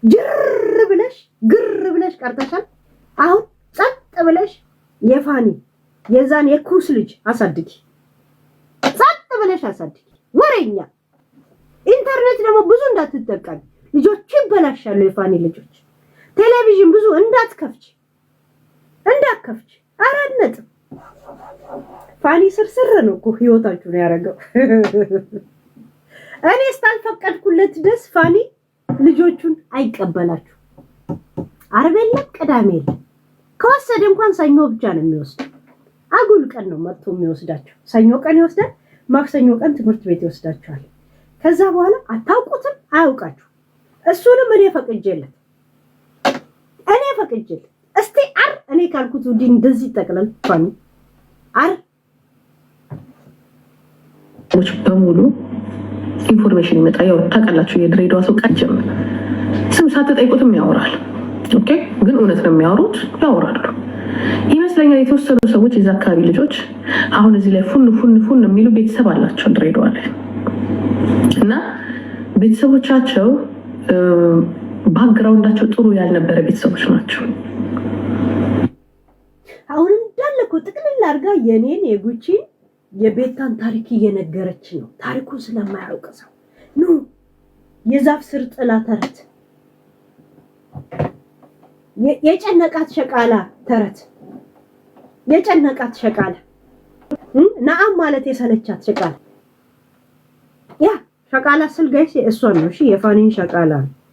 ግር ብለሽ ቀርተሻል። አሁን ጸጥ ብለሽ የፋኒ የዛን የኩስ ልጅ አሳድጊ፣ ጸጥ ብለሽ አሳድጊ። ወሬኛ ኢንተርኔት ደግሞ ብዙ እንዳትጠቀሚ፣ ልጆች ይበላሻሉ። የፋኒ ልጆች ቴሌቪዥን ብዙ እንዳትከፍች። አራነት ፋኒ ስርስር ነው እኮ ህይወታችሁ ነው ያረጋው። እኔ ስታልፈቀድኩለት ደስ ፋኒ ልጆቹን አይቀበላችሁ። ዓርብ የለም ቅዳሜ የለም። ከወሰደ እንኳን ሰኞ ብቻ ነው የሚወስደው። አጉል ቀን ነው መጥቶ የሚወስዳቸው። ሰኞ ቀን ይወስዳል፣ ማክሰኞ ቀን ትምህርት ቤት ይወስዳቸዋል። ከዛ በኋላ አታውቁትም፣ አያውቃችሁ። እሱንም እኔ ፈቅጄለት እስቲ እኔ ካልኩት ወዲ እንደዚህ ጠቅላል ፋኒ በሙሉ ኢንፎርሜሽን ይመጣ። ያው ታውቃላችሁ የድሬዳዋ ሰው ቀጭም ስም ሳትጠይቁትም ያወራል። ኦኬ ግን እውነት ነው የሚያወሩት፣ ያወራሉ ይመስለኛል። የተወሰኑ ሰዎች የዛ አካባቢ ልጆች አሁን እዚህ ላይ ፉን የሚሉ ቤተሰብ አላቸው ድሬዳዋ ላይ እና ቤተሰቦቻቸው ባክግራውንዳቸው ጥሩ ያልነበረ ቤተሰቦች ናቸው። አሁን እንዳለኮ ጥቅልል አድርጋ የኔን የጉቺ የቤታን ታሪክ እየነገረች ነው። ታሪኩን ስለማያውቅ ሰው ነው። የዛፍ ስር ጥላ ተረት፣ የጨነቃት ሸቃላ ተረት፣ የጨነቃት ሸቃላ ነአም ማለት የሰለቻት ሸቃላ። ያ ሸቃላ ስል ጋይስ እሷ ነው። እሺ የፋኒን ሸቃላ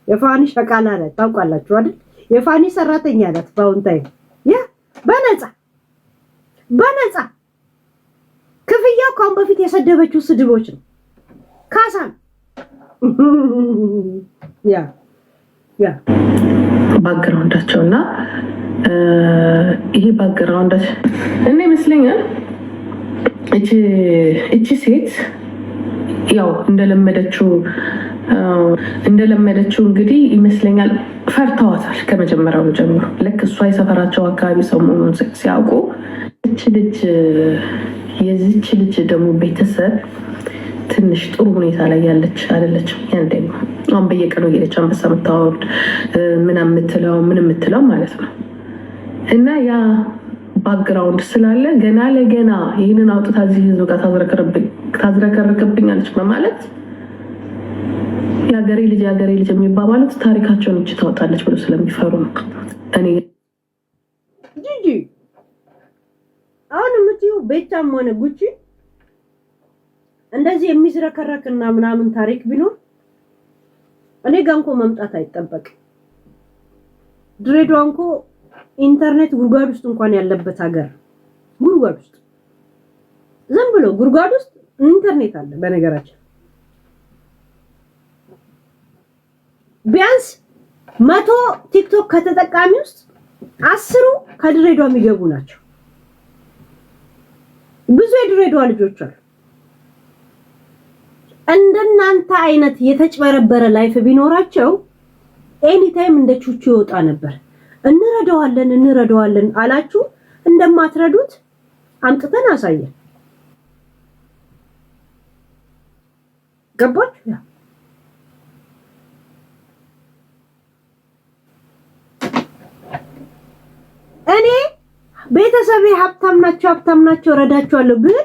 የፋኒ ሸቃላ ናት። ታውቃላችሁ አይደል? የፋኒ ሰራተኛ ናት። ባውንታይ ያ በነፃ ክፍያው ካሁን በፊት የሰደበችው ስድቦች ነው። ካሳን ያ ባክግራውንዳቸውና ይሄ ባክግራውንዳቸው እና ይመስለኛል እቺ ሴት ያው እንደለመደችው እንግዲህ ይመስለኛል ፈርተዋታል ከመጀመሪያው ጀምሮ። ልክ እሷ የሰፈራቸው አካባቢ ሰው መሆኑን ሲያውቁ የዚች ልጅ ደግሞ ቤተሰብ ትንሽ ጥሩ ሁኔታ ላይ ያለች አይደለችም። ያንዴም አሁን በየቀኑ እየሄደች አንበሳ የምታወርድ ምን የምትለው ማለት ነው። እና ያ ባክግራውንድ ስላለ ገና ለገና ይህንን አውጥታ እዚህ ህዝብ ጋር ታዝረከርክብኛለች በማለት የሀገሬ ልጅ የሚባባሉት ታሪካቸውን እጅ ታወጣለች ብሎ ስለሚፈሩ ነው። እኔ ጂጂ አሁን የምትይው ቤታም ሆነ ጉቺ እንደዚህ የሚዝረከረክና ምናምን ታሪክ ቢኖር እኔ ጋር እንኳን መምጣት አይጠበቅም። ድሬዳዋ እንኳን ኢንተርኔት ጉድጓድ ውስጥ እንኳን ያለበት ሀገር፣ ጉድጓድ ውስጥ ዝም ብሎ ጉድጓድ ውስጥ ኢንተርኔት አለ። በነገራችን ቢያንስ 100 ቲክቶክ ከተጠቃሚ ውስጥ 10 ከድሬዳዋ የሚገቡ ናቸው። ብዙ የድሬዳዋ ልጆች አሉ። እንደናንተ አይነት የተጭበረበረ ላይፍ ቢኖራቸው ኤኒ ታይም እንደ ቹቹ ይወጣ ነበር። እንረዳዋለን አላችሁ። እንደማትረዱት አምጥተን አሳየን። ገባችሁ? እኔ ቤተሰቤ ሀብታም ናቸው ረዳቸዋለሁ ግን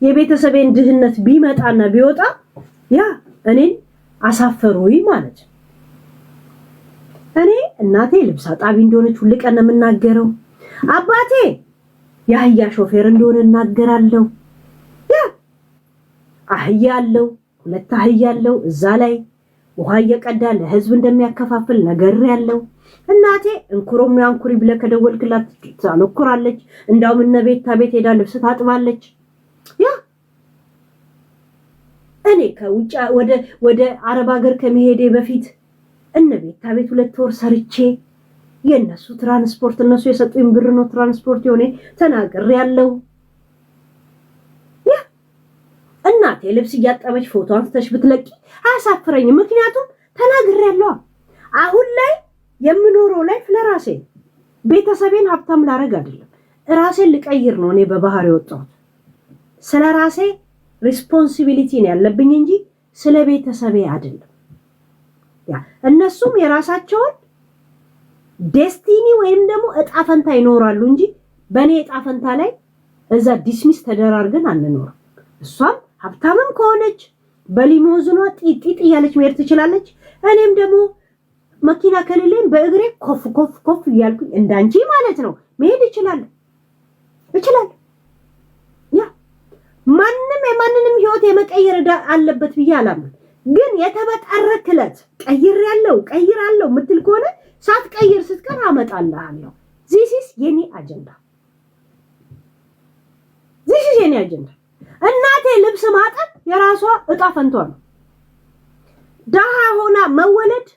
የቤተሰቤን ድህነት ቢመጣና ቢወጣ ያ እኔን አሳፈሩኝ ማለት። እኔ እናቴ ልብስ አጣቢ እንደሆነች ሁሉ ቀን ነው የምናገረው። አባቴ የአህያ ሾፌር እንደሆነ እናገራለሁ። ያ አህያ አለው፣ 2 አህያ አለው። እዛ ላይ ውሃ እየቀዳ ለህዝብ እንደሚያከፋፍል ነገር ያለው። እናቴ እንኩሮም ያንኩሪ ብለ ከደወልክላት ታለኩራለች። እንዳውም እነ ቤታ ቤት ሄዳ ልብስ ታጥባለች። ያ እኔ ከውጭ ወደ አረብ ሀገር ከመሄዴ በፊት እነ ቤታ ቤት 2 ወር ሰርቼ የነሱ ትራንስፖርት እነሱ የሰጡኝ ብር ነው ትራንስፖርት የሆነ ተናገር ያለው። ያ እናቴ ልብስ እያጠበች ፎቶ አንስተሽ ብትለቂ አያሳፍረኝም፣ ምክንያቱም ተናገር ያለው። አሁን ላይ የምኖረው ላይፍ ለራሴ ቤተሰቤን ሀብታም ላረግ አይደለም፣ ራሴን ልቀይር ነው። እኔ በባህር የወጣሁት ስለ ራሴ ሪስፖንሲቢሊቲ ነው ያለብኝ እንጂ ስለ ቤተሰቤ አይደለም። ያ እነሱም የራሳቸውን ዴስቲኒ ወይም ደግሞ እጣ ፈንታ ይኖራሉ እንጂ በኔ እጣ ፈንታ ላይ እዛ ዲስሚስ ተደራርገን አንኖርም። እሷም ሀብታምም ከሆነች በሊሞዝኗ ጢጢ እያለች መሄድ ትችላለች። እኔም ደግሞ መኪና ከሌለኝ በእግሬ ኮፍ ኮፍ ኮፍ እያልኩኝ እንዳንቺ ማለት ነው መሄድ ይችላል። ያ ማንንም የማንንም ህይወት የመቀየር ዕዳ አለበት ብዬ አላምንም። ግን የተበጠረክለት ቀይራለሁ ምትል ከሆነ ሳትቀይር ስትቀር አመጣልሃለሁ። this is የኔ አጀንዳ። እናቴ ልብስ ማጠብ የራሷ እጣ ፈንቷ ነው። ደሃ ሆና መወለድ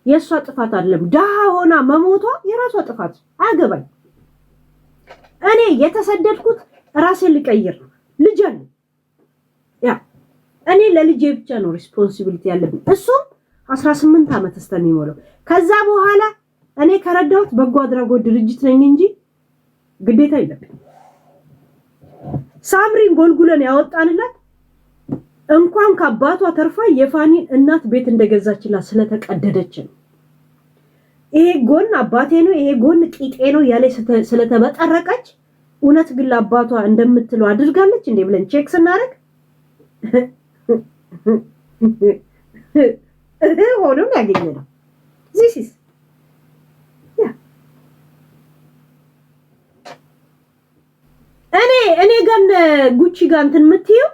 የሷ ጥፋት አይደለም። ደሃ ሆና መሞቷ የራሷ ጥፋት አያገባኝ። እኔ የተሰደድኩት ራሴን ልቀይር ነው። ልጅ አለ ያ እኔ ለልጄ ብቻ ነው ሪስፖንሲቢሊቲ ያለብኝ። እሱም 18 ዓመት እስከሚሞላው ከዛ በኋላ እኔ ከረዳሁት በጎ አድራጎት ድርጅት ነኝ እንጂ ግዴታ የለብኝ። ሳምሪን ጎልጉለን ያወጣንላት እንኳን ከአባቷ ተርፋ የፋኒን እናት ቤት እንደገዛችላት ስለተቀደደች ነው። ይሄ ጎን አባቴ ነው ይሄ ጎን ቂጤ ነው ያለ ስለተበጠረቀች እውነት ግን ለአባቷ እንደምትለው አድርጋለች እንዴ ብለን ቼክ ስናደርግ ሆኖም ያገኘነው this is እኔ ጋር ጉቺ ጋር እንትን የምትይው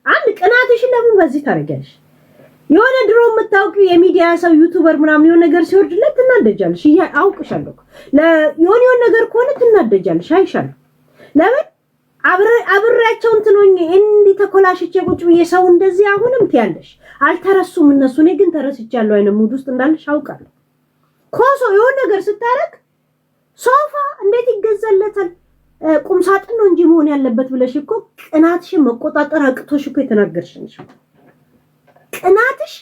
አንድ ቅናትሽን ለምን በዚህ ታረጋለሽ? የሆነ ድሮ የምታውቂው የሚዲያ ሰው ዩቲዩበር ምናምን የሆነ ነገር ሲወርድለት ትናደጃለሽ። አውቅሻለሁ። የሆነ ነገር ከሆነ ትናደጃለሽ። አይሻለሁ። ለምን አብሬያቸው እንትን ሆኜ እንዲህ ተኮላሽቼ ቁጭ ብዬ ሰው እንደዚህ አሁንም ትያለሽ። አልተረሱም እነሱ። እኔ ግን ተረስቻለሁ አይነት ሙድ ውስጥ እንዳለሽ አውቃለሁ። ኮሶ የሆነ ነገር ስታረግ ሶፋ እንዴት ይገዛለታል? ቁም ሳጥን ነው እንጂ መሆን ያለበት ብለሽ እኮ ቅናትሽን መቆጣጠር አቅቶሽ እኮ የተናገርሽ ነሽ። ቅናትሽ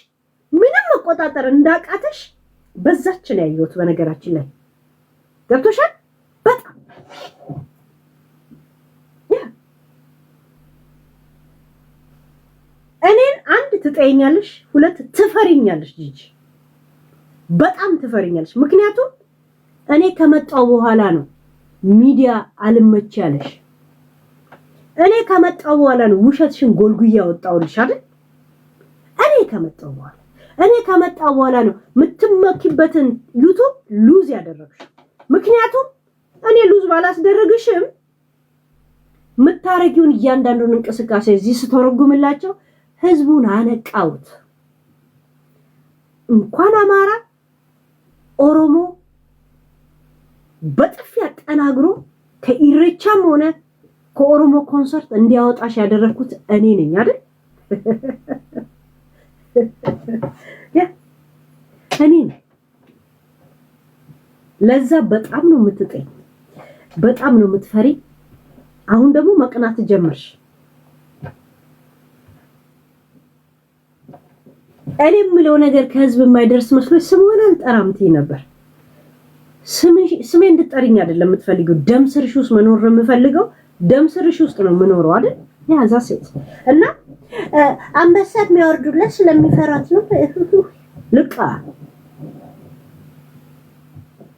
ምንም መቆጣጠር እንዳቃተሽ በዛች ነው ያየሁት። በነገራችን ላይ ገብቶሻል። በጣም እኔን አንድ ትጠይኛለሽ፣ ሁለት ትፈሪኛለሽ። ጂጂ በጣም ትፈሪኛለሽ። ምክንያቱም እኔ ከመጣው በኋላ ነው ሚዲያ አልመች ያለሽ። እኔ ከመጣው በኋላ ነው ውሸትሽን ጎልጉያ ያወጣውልሽ አይደል? እኔ ከመጣው በኋላ ነው የምትመኪበትን ዩቲዩብ ሉዝ ያደረግሽ። ምክንያቱም እኔ ሉዝ ባላስደረግሽም የምታረጊውን እያንዳንዱን እንቅስቃሴ እዚህ ስተረጉምላቸው ህዝቡን አነቃውት። እንኳን አማራ ኦሮሞ በጥፊ አጠናግሮ ከኢሬቻም ሆነ ከኦሮሞ ኮንሰርት እንዲያወጣሽ ያደረኩት እኔ ነኝ አይደል? እኔ ነኝ። ለዛ በጣም ነው የምትጠይ፣ በጣም ነው የምትፈሪ። አሁን ደግሞ መቅናት ጀመርሽ። እኔ የምለው ነገር ከህዝብ የማይደርስ መስሎሽ ስሙን አልጠራም ትይ ነበር። ስሜ እንድጠሪኝ አይደለም የምትፈልጊው። ደም ስርሽ ውስጥ መኖር ነው የምፈልገው። ደም ስርሽ ውስጥ ነው የምኖረው አይደል? ያዛ ሴት እና አንበሳት የሚያወርዱለት ስለሚፈራት ነው። ልቃ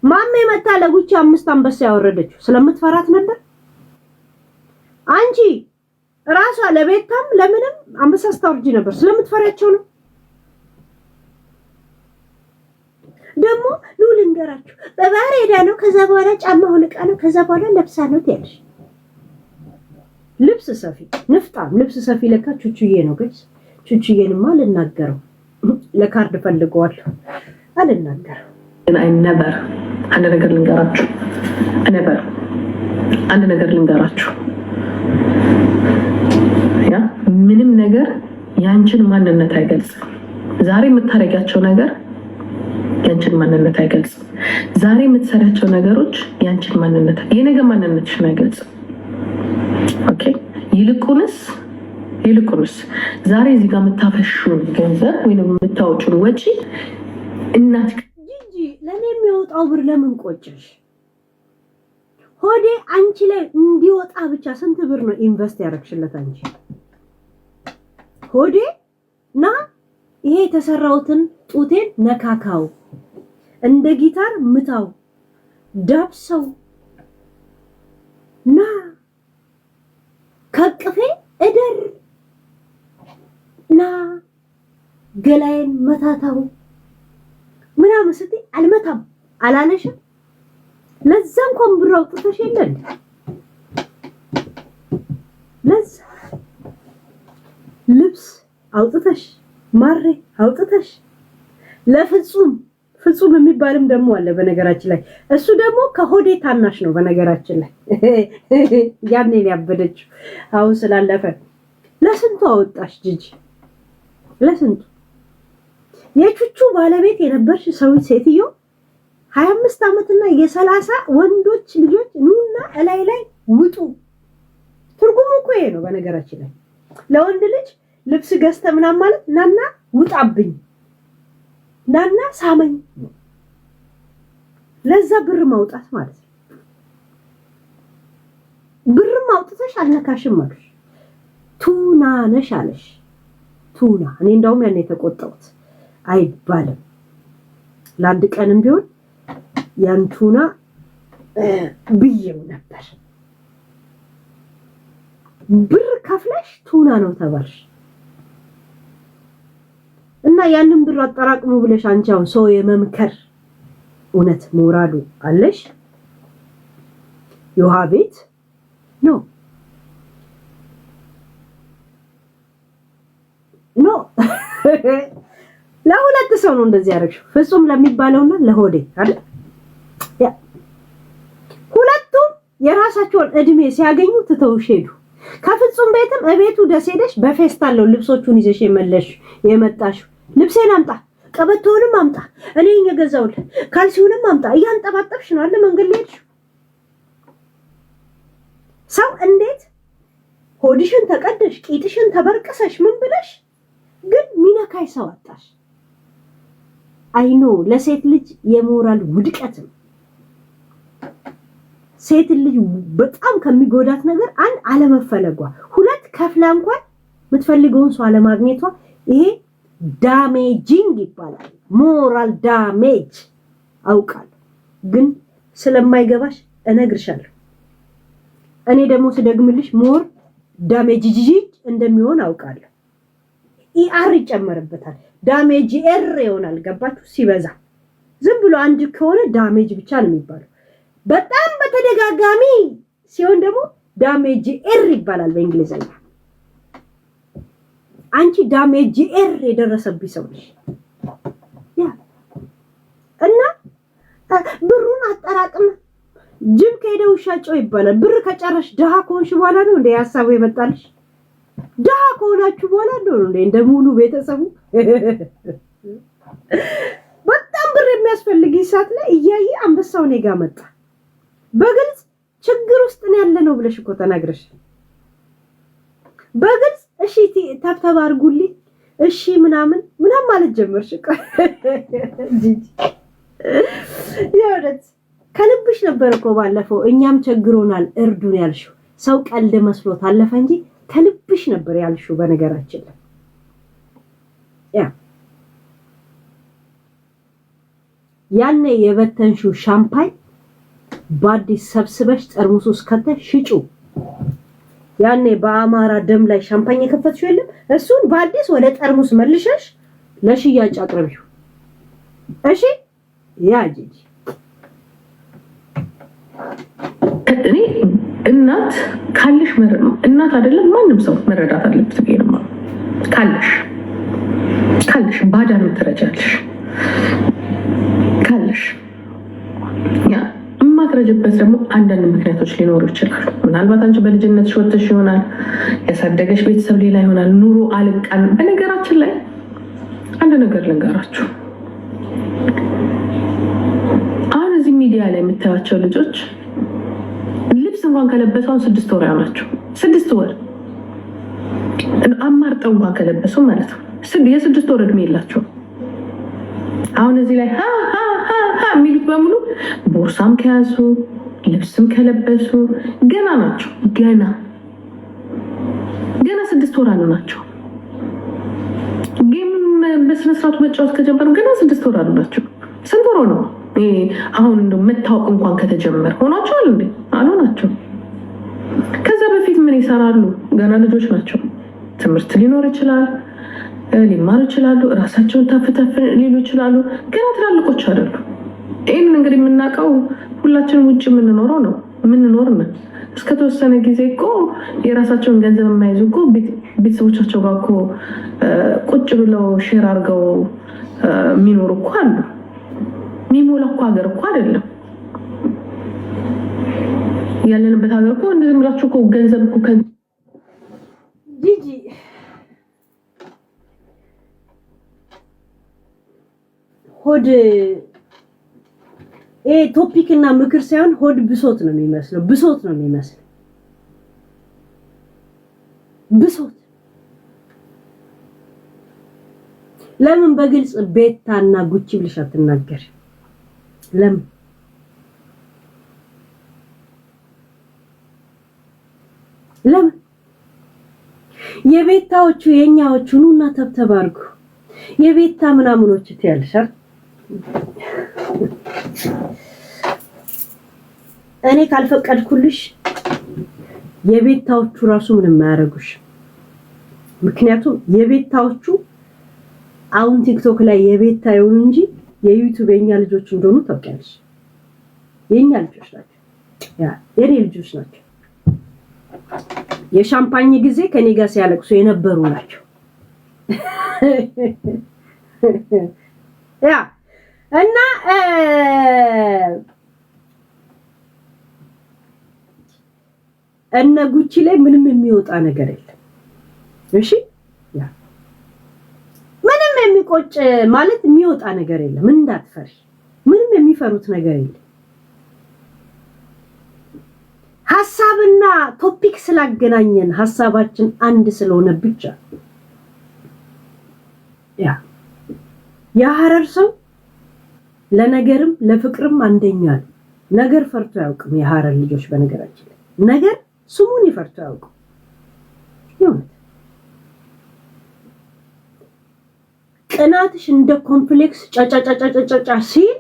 ማሜ መታ ለጉቺ 5 አንበሳ ያወረደችው ስለምትፈራት ነበር። አንቺ ራሷ ለቤታም ለምንም አንበሳ ስታወርጂ ነበር ስለምትፈራቸው ነው። ደግሞ ልንገራችሁ በባህር ሄዳ ነው። ከዛ በኋላ ጫማ ሁልቃ ነው። ከዛ በኋላ ለብሳ ነው ትያለሽ። ልብስ ሰፊ ንፍጣም ልብስ ሰፊ ለካ ቹቹዬ ነው። ግን ቹቹዬንማ አልናገረው ለካርድ ፈልገዋለሁ አልናገረው። አይ ነበር አንድ ነገር ልንገራችሁ ያ ምንም ነገር ያንቺን ማንነት አይገልጽም። ዛሬ የምታረጋቸው ነገር ያንቺን ማንነት አይገልጽም። ዛሬ የምትሰራቸው ነገሮች ያንቺን ማንነት የነገ ማንነትሽን አይገልጽም። ኦኬ ይልቁንስ ዛሬ እዚህ ጋር የምታፈሹን ገንዘብ ወይንም የምታወጪውን ወጪ እናት ጂጂ ለኔ የሚወጣው ብር ለምን ቆጨሽ? ሆዴ አንቺ ላይ እንዲወጣ ብቻ ስንት ብር ነው ኢንቨስት ያደረግሽለት አንቺ? ሆዴ ና ይሄ የተሰራውትን ጡቴን ነካካው፣ እንደ ጊታር ምታው፣ ዳብሰው ና ከቅፌ እደር ና ገላዬን መታታው ምናምን ስትይ አልመታም አላለሽም? ለዛ እንኳን ብር አውጥተሽ የለን ለዛ ልብስ አውጥተሽ ማሬ አውጥተሽ ለፍጹም ፍጹም የሚባልም ደግሞ አለ በነገራችን ላይ። እሱ ደግሞ ከሆዴ ታናሽ ነው በነገራችን ላይ። ያኔ ያበደችው አሁን ስላለፈ ለስንቱ አወጣሽ ጂጂ ለስንቱ። የቹቹ ባለቤት የነበርሽ ሰው ሴትዮ 25 ዓመትና የ30 ወንዶች ልጆች ኑና እላይ ላይ ውጡ። ትርጉሙ እኮ ይሄ ነው በነገራችን ላይ። ለወንድ ልጅ ልብስ ገዝተ ምናምን ማለት ናና ውጣብኝ ናና ሳመኝ፣ ለዛ ብር ማውጣት ማለት ነው። ብር ማውጣትሽ አልነካሽም አለሽ። ቱና ነሽ አለሽ። ቱና እኔ እንደውም ያኔ የተቆጣሁት አይባልም። ለአንድ ቀንም ቢሆን ያን ቱና ብዬው ነበር። ብር ከፍለሽ ቱና ነው ተባልሽ እና ያንን ብር አጠራቅሙ ብለሽ አንቺ አሁን ሰው የመምከር እውነት ሞራሉ አለሽ? ዩ ሃቭ ኢት ኖ ኖ። ለሁለት ሰው ነው እንደዚህ ያደረግሽው፣ ፍጹም ለሚባለውና ለሆዴ አይደል? ያ ሁለቱም የራሳቸውን እድሜ ሲያገኙ ትተውሽ ሄዱ። ከፍጹም ቤትም እቤቱ ደስ ሄደሽ በፌስታል ነው ልብሶቹን ይዘሽ የመጣሽ። ልብሴን አምጣ፣ ቀበቶውንም አምጣ፣ እኔ የገዛውልህ ካልሲውንም አምጣ እያንጠባጠብሽ ነው አለ መንገድ ላይ ሄድሽ። ሰው እንዴት ሆድሽን ተቀደሽ ቂጥሽን ተበርቅሰሽ ምን ብለሽ ግን ሚነካይ ሰው አጣሽ። አይኖ ለሴት ልጅ የሞራል ውድቀት ነው። ሴት ልጅ በጣም ከሚጎዳት ነገር አንድ አለመፈለጓ፣ ሁለት ከፍላ እንኳን የምትፈልገውን ሰው አለማግኘቷ፣ ይሄ ዳሜጂንግ ይባላል። ሞራል ዳሜጅ አውቃለሁ፣ ግን ስለማይገባሽ እነግርሻለሁ። እኔ ደግሞ ስደግምልሽ ሞር ዳሜጅ እንደሚሆን አውቃለሁ። ኢአር ይጨመርበታል፣ ዳሜጅ ኤር ይሆናል። ገባችሁ? ሲበዛ ዝም ብሎ አንድ ከሆነ ዳሜጅ ብቻ ነው የሚባለው። በጣም በተደጋጋሚ ሲሆን ደግሞ ዳሜጅ ኤር ይባላል በእንግሊዘኛ። አንቺ ዳሜጅ ኤር የደረሰብኝ ሰው ነሽ። ያ እና ብሩን አጠራቅም ጅብ ከሄደ ውሻ ጮህ ይባላል። ብር ከጨረሽ ድሃ ከሆንሽ በኋላ ነው እንደ ሀሳቡ የመጣልሽ። ድሃ ከሆናችሁ በኋላ ነው እንደ ሙሉ ቤተሰቡ በጣም ብር የሚያስፈልግኝ ሰዓት ላይ እያየ አንበሳው እኔ ጋር መጣ። በግልጽ ችግር ውስጥ ነው ያለ ነው ብለሽ እኮ ተናግረሽ በግልጽ እሺ ተብተብ አድርጉልኝ እሺ ምናምን ማለት ጀመርሽ እኮ ጂጂ። የእውነት ከልብሽ ነበር እኮ ባለፈው እኛም ቸግሮናል እርዱን ያልሽው። ሰው ቀልድ መስሎት አለፈ እንጂ ከልብሽ ነበር ያልሽው። በነገራችን ላይ ያኔ የበተንሽው ሻምፓኝ በአዲስ ሰብስበሽ ጠርሙስ ውስጥ ከተሽ ሽጩ። ያኔ በአማራ ደም ላይ ሻምፓኝ የከፈትሽው የለም፣ እሱን በአዲስ ወደ ጠርሙስ መልሸሽ ለሽያጭ አቅርቢው። እሺ ያ ጂጂ እኔ እናት ካለሽ እናት አይደለም ማንም ሰው መረዳት አለበት ነው። ካለሽ ባዳን ትረጃለሽ። ካለሽ ያ የማትረጅበት ደግሞ አንዳንድ ምክንያቶች ሊኖሩ ይችላሉ። ምናልባት አንቺ በልጅነትሽ ወጥተሽ ይሆናል፣ ያሳደገሽ ቤተሰብ ሌላ ይሆናል፣ ኑሮ አልቃን። በነገራችን ላይ አንድ ነገር ልንገራችሁ። አሁን እዚህ ሚዲያ ላይ የምታዩቸው ልጆች ልብስ እንኳን ከለበሱ አሁን 6 ወር ያላቸው 6 ወር አማርጠው እንኳን ከለበሱ ማለት ነው የ6 ወር እድሜ የላቸው። አሁን እዚህ ላይ የሚሉት በሙሉ ቦርሳም ከያዙ ልብስም ከለበሱ ገና ናቸው። ገና 6 ወር ናቸው። ጌም በስነ ስርዓቱ መጫወት ከጀመርን ገና 6 ወር አሉናቸው። ስንት ወር ነው አሁን? እንደው መታወቅ እንኳን ከተጀመረ ሆናቸዋል እንዴ? አልሆናቸውም። ከዛ በፊት ምን ይሰራሉ? ገና ልጆች ናቸው። ትምህርት ሊኖር ይችላል፣ ሊማሩ ይችላሉ፣ ራሳቸውን ታፍታፍ ሊሉ ይችላሉ። ገና ትላልቆች አይደሉ። ይህን እንግዲህ የምናውቀው ሁላችንም ውጭ የምንኖረው ነው የምንኖር ነን። እስከተወሰነ ጊዜ እኮ የራሳቸውን ገንዘብ የማይዙ እኮ ቤተሰቦቻቸው ጋር እኮ ቁጭ ብለው ሼር አድርገው የሚኖሩ እኮ አሉ። የሚሞላ እኮ ሀገር እኮ አይደለም ያለንበት ሀገር እኮ። እንደዚህ ብላችሁ እኮ ገንዘብ እኮ ጂጂ ሆድ ቶፒክ እና ምክር ሳይሆን ሆድ ብሶት ነው የሚመስለው። ብሶት ነው የሚመስለው። ብሶት ለምን በግልጽ ቤታና ጉቺ ብለሽ አትናገር? ለምን ለምን የቤታዎቹ የኛዎቹ ኑና ተብተብ አድርጉ። የቤታ ምናምኖች ትያለሽ አይደል? እኔ ካልፈቀድኩልሽ የቤታዎቹ ራሱ ምንም ማያረጉሽ። ምክንያቱም የቤታዎቹ አሁን ቲክቶክ ላይ የቤታ ይሁን እንጂ የዩቲዩብ የኛ ልጆች እንደሆኑ ታውቂያለሽ። የኛ ልጆች ናቸው፣ የኔ ልጆች ናቸው። የሻምፓኝ ጊዜ ከኔ ጋር ሲያለቅሱ የነበሩ ናቸው። ያ እና እነ ጉቺ ላይ ምንም የሚወጣ ነገር የለም። እሺ ያ ምንም የሚቆጭ ማለት የሚወጣ ነገር የለም። እንዳትፈሪ፣ ምንም የሚፈሩት ነገር የለም። ሐሳብና ቶፒክ ስላገናኘን ሐሳባችን አንድ ስለሆነ ብቻ ያ የሐረር ሰው ለነገርም ለፍቅርም አንደኛ ነው። ነገር ፈርቶ አያውቅም። የሐረር ልጆች በነገራችን ላይ ነገር ስሙን ይፈርቶ አያውቅም። ይሁን ቅናትሽ እንደ ኮምፕሌክስ ጫጫጫጫጫጫ ሲል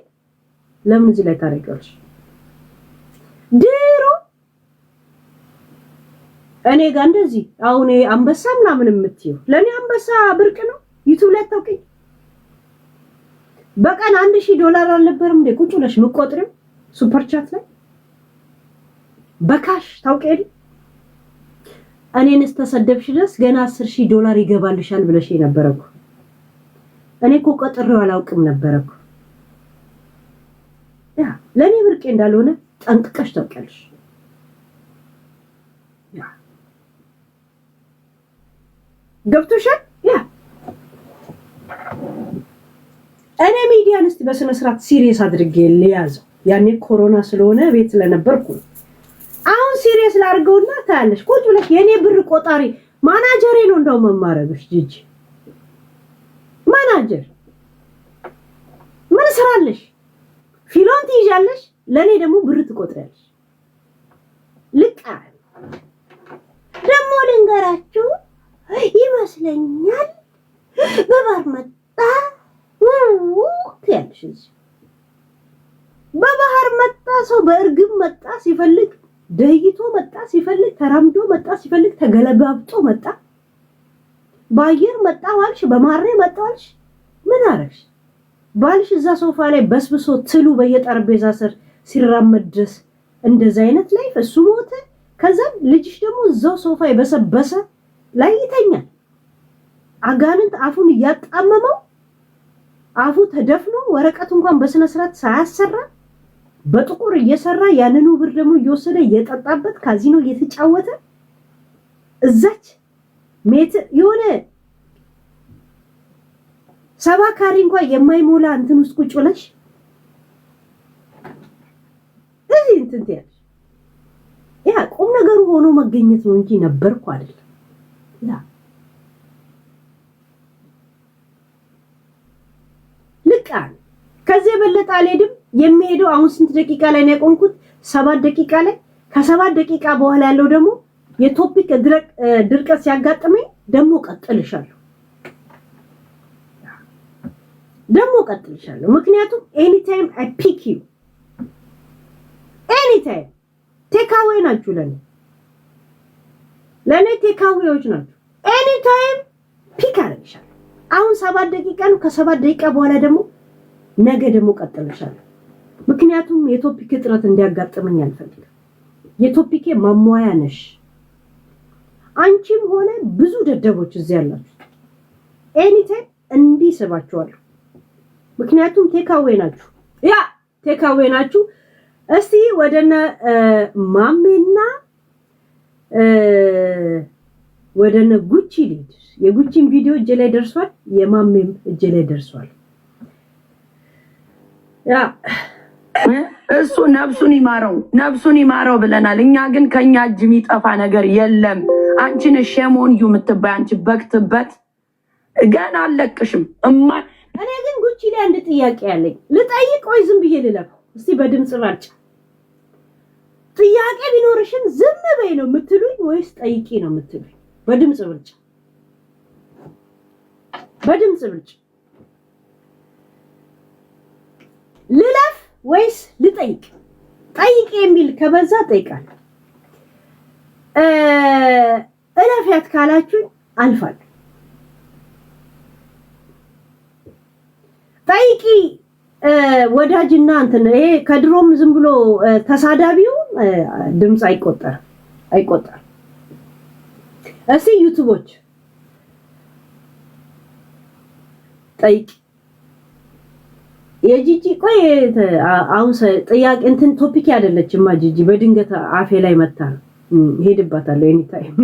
ለምን እዚህ ላይ ታረጋለሽ? ድሮ እኔ ጋር እንደዚህ አሁን አንበሳ ምናምን የምትይው ለኔ አንበሳ ብርቅ ነው። ዩቲዩብ ላይ ታውቂኝ በቀን $1000 አልነበረም እንዴ ቁጭ ብለሽ ምቆጥሪው ሱፐር ቻት ላይ በካሽ ታውቂኝ። እኔንስ ተሰደብሽ ድረስ ገና $10000 ይገባልሻል ብለሽ ነበርኩ። እኔ እኮ ቀጥሬው አላውቅም ነበርኩ። ያ ለኔ ብርቄ እንዳልሆነ ጠንቅቀሽ ታውቂያለሽ። ያ ገብቶሻል? ያ እኔ ሚዲያን እስቲ በስነ ስርዓት ሲሪየስ አድርጌ ልያዘው። ያኔ ኮሮና ስለሆነ ቤት ስለነበርኩ አሁን ሲሪየስ ላድርገውና ታያለሽ። ቁጭ ብለሽ የኔ ብር ቆጣሪ ማናጀሬ ነው እንደው መማረግሽ ጂጂ ማናጀር ምን ስራለሽ? ፊሎን ትይዣለሽ፣ ለኔ ደግሞ ብር ትቆጥሪያለሽ። ልቃ ደግሞ ልንገራችሁ ይመስለኛል በባህር መጣ ትያለሽ። በባህር መጣ ሰው በእርግብ መጣ ሲፈልግ ደይቶ መጣ ሲፈልግ ተራምዶ መጣ ሲፈልግ ተገለባብጦ መጣ። በአየር መጣ ዋልሽ፣ በማሬ መጣ ዋልሽ። ምን አረግሽ? ባልሽ እዛ ሶፋ ላይ በስብሶ ትሉ በየጠረጴዛ ስር ሲራመድ ድረስ እንደዛ አይነት ላይፍ እሱ ሞተ። ከዛ ልጅሽ ደግሞ እዛው ሶፋ የበሰበሰ ላይ ይተኛል። አጋንንት አፉን እያጣመመው አፉ ተደፍኖ ወረቀት እንኳን በስነ ስርዓት ሳያሰራ በጥቁር እየሰራ ያንኑ ብር ደግሞ እየወሰደ እየጠጣበት ካዚኖ እየተጫወተ እዛች ሜትር የሆነ 7 ካሬ እንኳን የማይሞላ እንትን ውስጥ ቁጭ ብለሽ እዚህ እንትን ትያለሽ። ያ ቁም ነገሩ ሆኖ መገኘት ነው እንጂ ነበርኩ አይደለም። ያ ልቃን ከዚህ የበለጠ አልሄድም። የሚሄደው አሁን ስንት ደቂቃ ላይ ነው የቆምኩት? 7 ደቂቃ ላይ። ከ7 ደቂቃ በኋላ ያለው ደግሞ የቶፒክ ድርቀት ሲያጋጥመኝ ደግሞ ቀጥልሻለሁ። ደግሞ ቀጥልሻለሁ ምክንያቱም anytime I pick you anytime ቴካዌ ናችሁ ለኔ ቴካዌዎች ናችሁ anytime ፒክ አረግሻለሁ አሁን 7 ደቂቃ ነው ከ7 ደቂቃ በኋላ ደግሞ ነገ ደግሞ ቀጥልሻለሁ ምክንያቱም የቶፒክ እጥረት እንዲያጋጥመኝ አልፈልግም የቶፒኬ ማሟያ ነሽ አንቺም ሆነ ብዙ ደደቦች እዚህ ያላችሁ anytime እንዲሰባችኋለሁ ምክንያቱም ቴካዌ ናችሁ እስቲ ወደነ ማሜና ወደነ ጉቺ ልጅ የጉቺን ቪዲዮ እጄ ላይ ደርሷል የማሜም እጄ ላይ ደርሷል ያ እሱ ነፍሱን ይማረው ብለናል እኛ ግን ከኛ እጅ የሚጠፋ ነገር የለም አንቺ ነሽ ሸሞን የምትባይ አንቺ በክትበት ገና አለቅሽም እኔ ግን ጉቺ ላይ አንድ ጥያቄ ያለኝ ልጠይቅ ወይ ዝም ብዬ ልለፍ እስቲ በድምጽ ባርጭ ጥያቄ ቢኖርሽም ዝም በይ ነው የምትሉኝ ወይስ ጠይቂ ነው የምትሉኝ በድምጽ ብልጭ ልለፍ ወይስ ልጠይቅ ጠይቂ የሚል ከበዛ ጠይቃለሁ እለፊያት ካላችሁ አልፋለሁ ጠይቂ ወዳጅና እንትን ይሄ ከድሮም ዝም ብሎ ተሳዳቢው ድምጽ አይቆጠር እሺ ዩቲዩቦች ጠይቂ የጂጂ ቆይ አሁን ጥያቄ እንትን ቶፒክ አይደለችማ ጂጂ በድንገት አፌ ላይ መጣ ሄድባታለሁ ኤኒታይም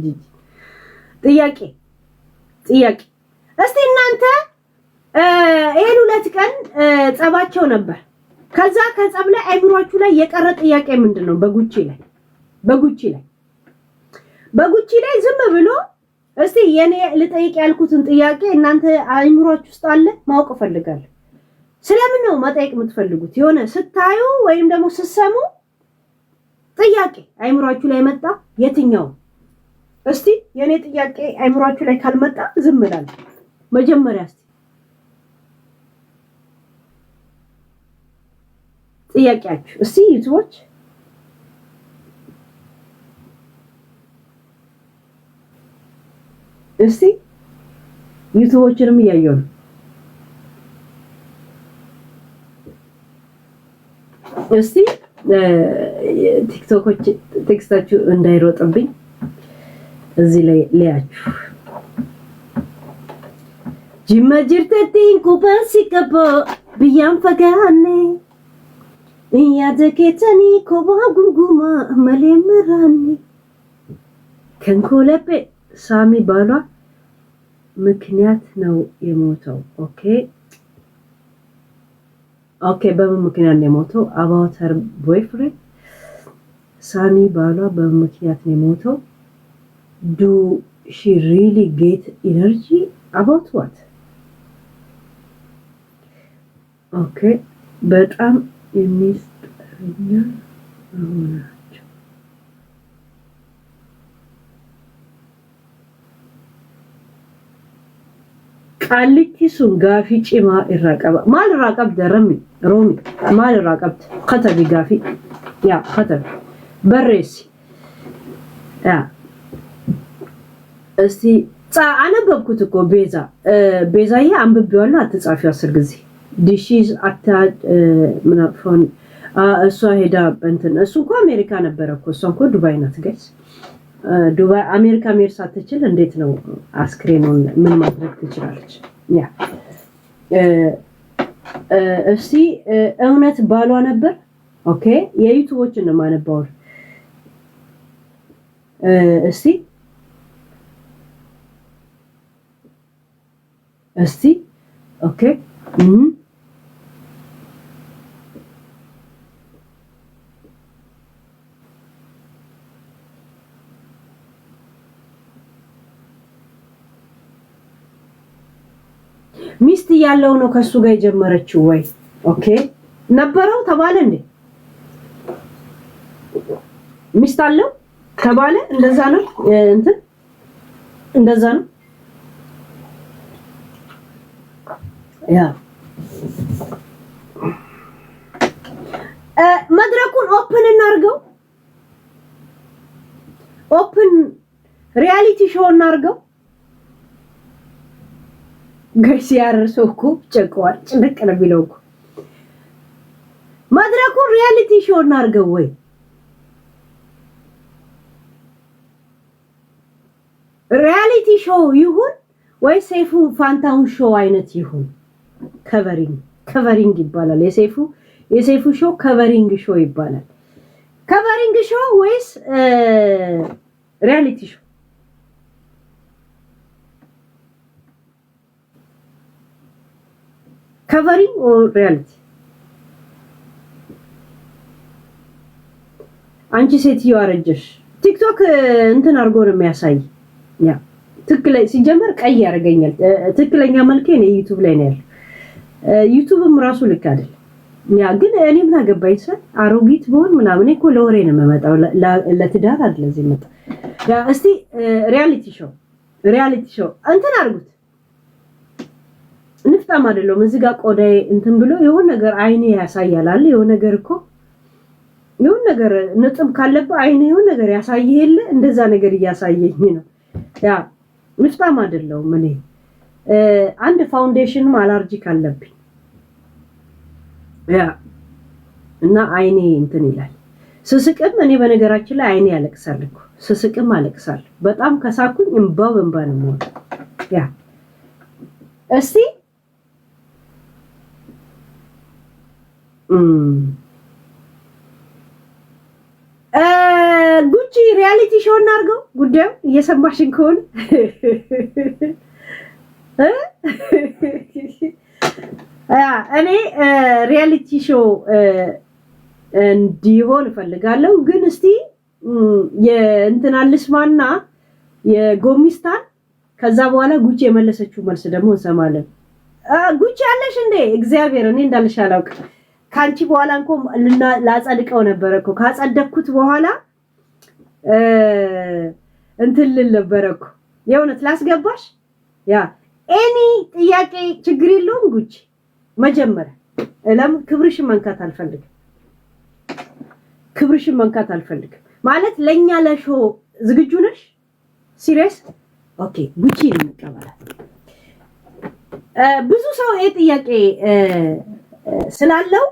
ጂጂ ጥያቄ እስቲ እናንተ ይሄን 2 ቀን ጸባቸው ነበር ከዛ ከጸብ ላይ አይምሯችሁ ላይ የቀረ ጥያቄ ምንድነው በጉቺ ላይ ዝም ብሎ እስቲ የኔ ልጠይቅ ያልኩትን ጥያቄ እናንተ አይምሯችሁ ውስጥ አለ ማወቅ ፈልጋለሁ ስለምን ነው መጠየቅ የምትፈልጉት የሆነ ስታዩ ወይም ደግሞ ስትሰሙ ጥያቄ አይምሯችሁ ላይ መጣ የትኛው እስቲ የኔ ጥያቄ አይምሯችሁ ላይ ካልመጣ ዝም እላለሁ መጀመሪያ እስቲ ጥያቄያችሁ እስቲ ዩቲዩቦች እስቲ ዩቲዩቦችንም እያየሁ ነው እስቲ ቲክቶኮች ቴክስታችሁ እንዳይሮጥብኝ እዚህ ላይ ሊያችሁ ጅመጅርተቲን ኩበሲከቦ ቢያን ፈጋኔ ያደከተኒ ኮባ ጉንጉማ መለመራኒ ከንኮለበ ሳሚ ባሏ ምክንያት ነው የሞተው ኦኬ በምን ምክንያት ነው የሞተው about her boyfriend ሳሚ ባሏ በምን ምክንያት ነው የሞተው do she really get energy about what በጣም የሚስጥረኛ ናቸው ቃሊቲ ሱንጋፊ ጭማ ይራቀባ ማል ራቀብ ደረሚ ሮሚ ማል ራቀብት ከተቢ ጋፊ ያ ከተብ በሬሲ ያ እስቲ አነበብኩት እኮ ቤዛዬ አንብቤዋለሁ አትጻፊው 10 ጊዜ ዲሺዝ አታ ምናፎን እሷ ሄዳ እንትን እሱ እንኳን አሜሪካ ነበር እኮ እሷ እንኳን ዱባይ ናት ጋይስ ዱባይ አሜሪካ መሄድ ሳትችል እንዴት ነው አስክሬኑን ምን ማድረግ ትችላለች ያ እስቲ እውነት ባሏ ነበር የዩቲዩቦችን ነው ማነባው እስቲ ሚስት ያለው ነው ከሱ ጋር የጀመረችው ወይ ነበረው ተባለ እንዴ ሚስት አለው ተባለ እንደዛ ነው እንትን እንደዛ ነው ያ መድረኩን ኦፕን እናርገው። ኦፕን ሪያሊቲ ሾው እናርገው። ጋይስ ያርሰው እኮ ጨቀዋል። ጭንቅ ነው ቢለው እኮ መድረኩን ሪያሊቲ ሾው እናርገው ወይ ሪያሊቲ ሾው ይሁን ወይ ሰይፉ ፋንታውን ሾው አይነት ይሁን። ከቨሪንግ ይባላል። የሰይፉ ሾው ከቨሪንግ ሾው ይባላል። ከቨሪንግ ሾው ወይስ ሪያሊቲ ሾው? ከቨሪንግ ኦር ሪያሊቲ? አንቺ ሴትዮ አረጀሽ። ቲክቶክ እንትን አድርጎ ነው የሚያሳይ። ያ ትክክለ ሲጀመር ቀይ ያደርገኛል። ትክክለኛ መልኬ ነው ዩቲዩብ ላይ ነው ያለው። ዩቲዩብም ራሱ ልክ አይደል። ያ ግን እኔ ምን አገባኝ ሰ አሮጊት በሆን ምናምን እኮ ለወሬ ነው የምመጣው ለትዳር አይደል እዚህ መጣ። ያ እስቲ ሪያሊቲ ሾው እንትን አድርጉት። ንፍጣም አይደለም እዚህ ጋር ቆዳዬ እንትን ብሎ የሆነ ነገር አይኔ ያሳያል አለ የሆነ ነገር እኮ የሆነ ነገር ንጥም ካለበት አይኔ የሆነ ነገር ያሳየ የለ እንደዛ ነገር እያሳየኝ ነው። ያ ንፍጣም አይደለም እኔ አንድ ፋውንዴሽንም አለርጂክ አለብኝ። ያ እና አይኔ እንትን ይላል። ስስቅም እኔ በነገራችን ላይ አይኔ ያለቅሳል እኮ ስስቅም አለቅሳለሁ። በጣም ከሳኩኝ እንባ ነው ሞት። ያ እስቲ ጉቺ ሪያሊቲ ሾው እናርገው። ጉዳዩ እየሰማሽን ከሆነ እኔ ሪያሊቲ ሾው እንዲሆን እፈልጋለሁ። ግን እስቲ የእንትና ልስማና የጎሚስታን ከዛ በኋላ ጉቺ የመለሰችው መልስ ደግሞ እንሰማለን። ጉቺ አለሽ እንዴ? እግዚአብሔር እኔ እንዳልሽ አላውቅም። ካንቺ በኋላ እንኳን ላጸድቀው ነበር እኮ ካጸደኩት በኋላ እንትን ልል ነበር እኮ የእውነት ላስገባሽ። ያ ኤኒ ጥያቄ ችግር የለውም ጉቺ። መጀመሪያ ለምን ክብርሽን መንካት አልፈልግም ማለት ለኛ ለሾው ዝግጁ ነሽ? ሲሪየስ ኦኬ። ጉቺ እንቀበላለን። ብዙ ሰው ይሄ ጥያቄ ስላለው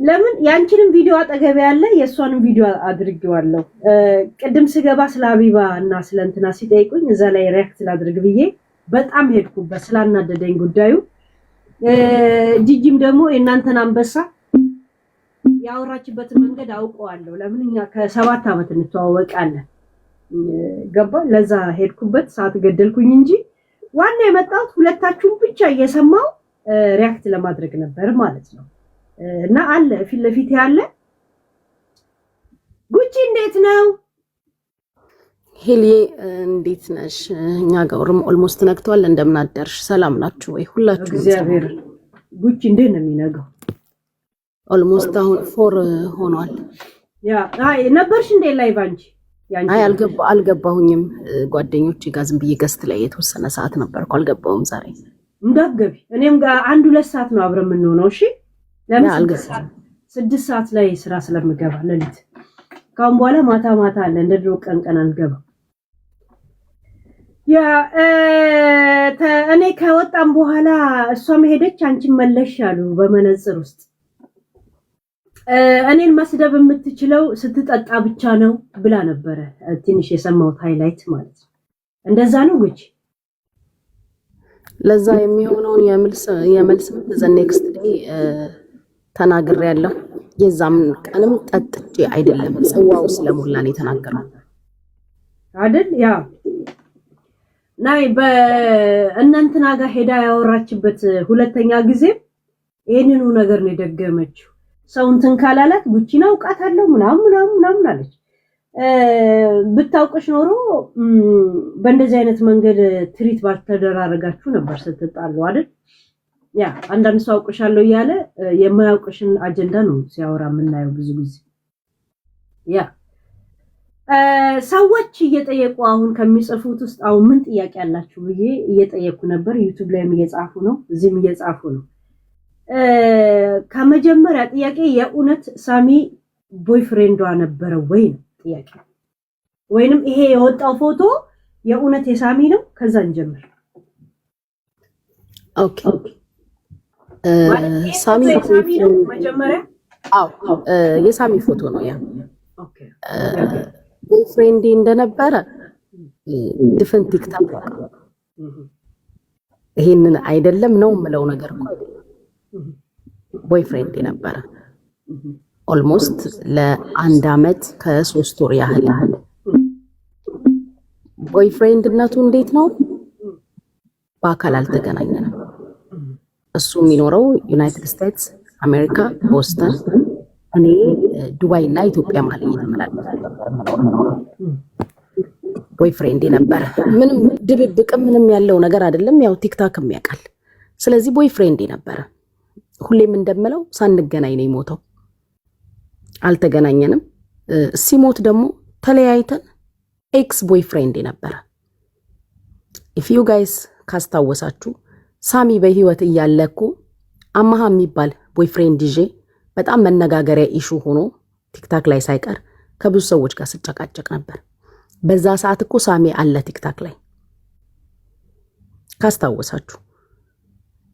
ለምን ያንቺንም ቪዲዮ አጠገብ ያለ የሷንም ቪዲዮ አድርጌዋለሁ። ቅድም ስገባ ስለ ሀቢባ እና ስለ እንትና ሲጠይቁኝ እዛ ላይ ሪአክት ላድርግ ብዬ በጣም ሄድኩበት ስላናደደኝ ጉዳዩ። ጂጂም ደግሞ የእናንተን አንበሳ ያወራችበትን መንገድ አውቀዋለሁ። ለምን እኛ ከ7 ዓመት እንተዋወቃለን። ገባ ለዛ ሄድኩበት ሰዓት ገደልኩኝ እንጂ ዋና የመጣሁት ሁለታችሁን ብቻ እየሰማው ሪአክት ለማድረግ ነበር ማለት ነው። እና አለ ፊት ለፊት ያለ ጉቺ እንዴት ነው? ሄሊ እንዴት ነሽ? እኛ ጋርም ኦልሞስት ነግቷል። እንደምን አደርሽ? ሰላም ናችሁ ወይ ሁላችሁ? እግዚአብሔር ጉቺ እንዴት ነው የሚነገው? ኦልሞስት አሁን 4 ሆኗል። ያ አይ ነበርሽ እንዴ ላይቭ አንቺ? አይ አልገባሁኝም። ጓደኞቼ ጋር ዝም ብዬ ገስት ላይ የተወሰነ ሰዓት ነበርኩ። አልገባሁም ዛሬ። እንዳትገቢ እኔም ጋር 1-2 ሰዓት ነው አብረን የምንሆነው። እሺ ለምን 6 ሰዓት ላይ ስራ ስለምገባ ለሊት ካሁን በኋላ ማታ አለ እንደ ድሮ ቀን አንገባ። ያ እኔ ከወጣም በኋላ እሷም ሄደች አንቺም መለሽ አሉ በመነጽር ውስጥ። እኔን መስደብ የምትችለው ስትጠጣ ብቻ ነው ብላ ነበረ። ትንሽ የሰማሁት ሃይላይት ማለት ነው። እንደዛ ነው ጉቺ? ለዛ የሚሆነውን የመልስ ዘ ኔክስት ዴይ ተናግሬያለሁ። የዛም ቀንም ጠጥቼ አይደለም ጽዋው ስለሞላን የተናገረው አይደል? ያ ናይ በእናንተና ጋር ሄዳ ያወራችበት ሁለተኛ ጊዜ ይሄንኑ ነገር ነው የደገመችው። ሰው እንትን ካላላት ጉቺን አውቃታለሁ ምናምን አለች። ብታውቅሽ ኖሮ በእንደዚህ አይነት መንገድ ትሪት ባልተደራረጋችሁ ነበር ስትጣሉ አይደል? ያ አንዳንድ ሰው አውቅሻለሁ እያለ የማያውቅሽን አጀንዳ ነው ሲያወራ የምናየው ብዙ ጊዜ። ያ ሰዎች እየጠየቁ አሁን ከሚጽፉት ውስጥ አሁን ምን ጥያቄ ያላችሁ ብዬ እየጠየቁ ነበር። ዩቲዩብ ላይም እየጻፉ ነው፣ እዚህም እየጻፉ ነው። ከመጀመሪያ ጥያቄ የእውነት ሳሚ ቦይፍሬንዷ ነበረ ወይ ነው ጥያቄ። ወይንም ይሄ የወጣው ፎቶ የእውነት የሳሚ ነው? ከዛ እንጀምር። ኦኬ ሳሚ ነው መጀመሪያ? አዎ የሳሚ ፎቶ ነው ያ። ኦኬ ቦይፍሬንድ እንደነበረ ድፍን ቲክታክ ይሄንን አይደለም ነው የምለው ነገር እኮ ቦይፍሬንድ ነበረ ኦልሞስት ለ1 አመት ከ3 ወር ያህል ቦይፍሬንድነቱ እንዴት ነው? በአካል አልተገናኘንም። እሱ የሚኖረው ዩናይትድ ስቴትስ አሜሪካ ቦስተን፣ እኔ ዱባይ እና ኢትዮጵያ ማለት ነው። ቦይፍሬንድ ነበረ። ምንም ድብብቅ ምንም ያለው ነገር አይደለም። ያው ቲክታክም ያውቃል። ስለዚህ ቦይፍሬንድ ነበረ። ሁሌም እንደምለው ሳንገናኝ ነው የሞተው። አልተገናኘንም። ሲሞት ደግሞ ተለያይተን ኤክስ ቦይፍሬንድ ነበረ። ኢፍ ዩ ጋይስ ካስታወሳችሁ ሳሚ በህይወት እያለ እኮ አማሃ የሚባል ቦይፍሬንድ ይዤ በጣም መነጋገሪያ ኢሹ ሆኖ ቲክታክ ላይ ሳይቀር ከብዙ ሰዎች ጋር ስጨቃጨቅ ነበር። በዛ ሰዓት እኮ ሳሚ አለ ቲክታክ ላይ ካስታወሳችሁ።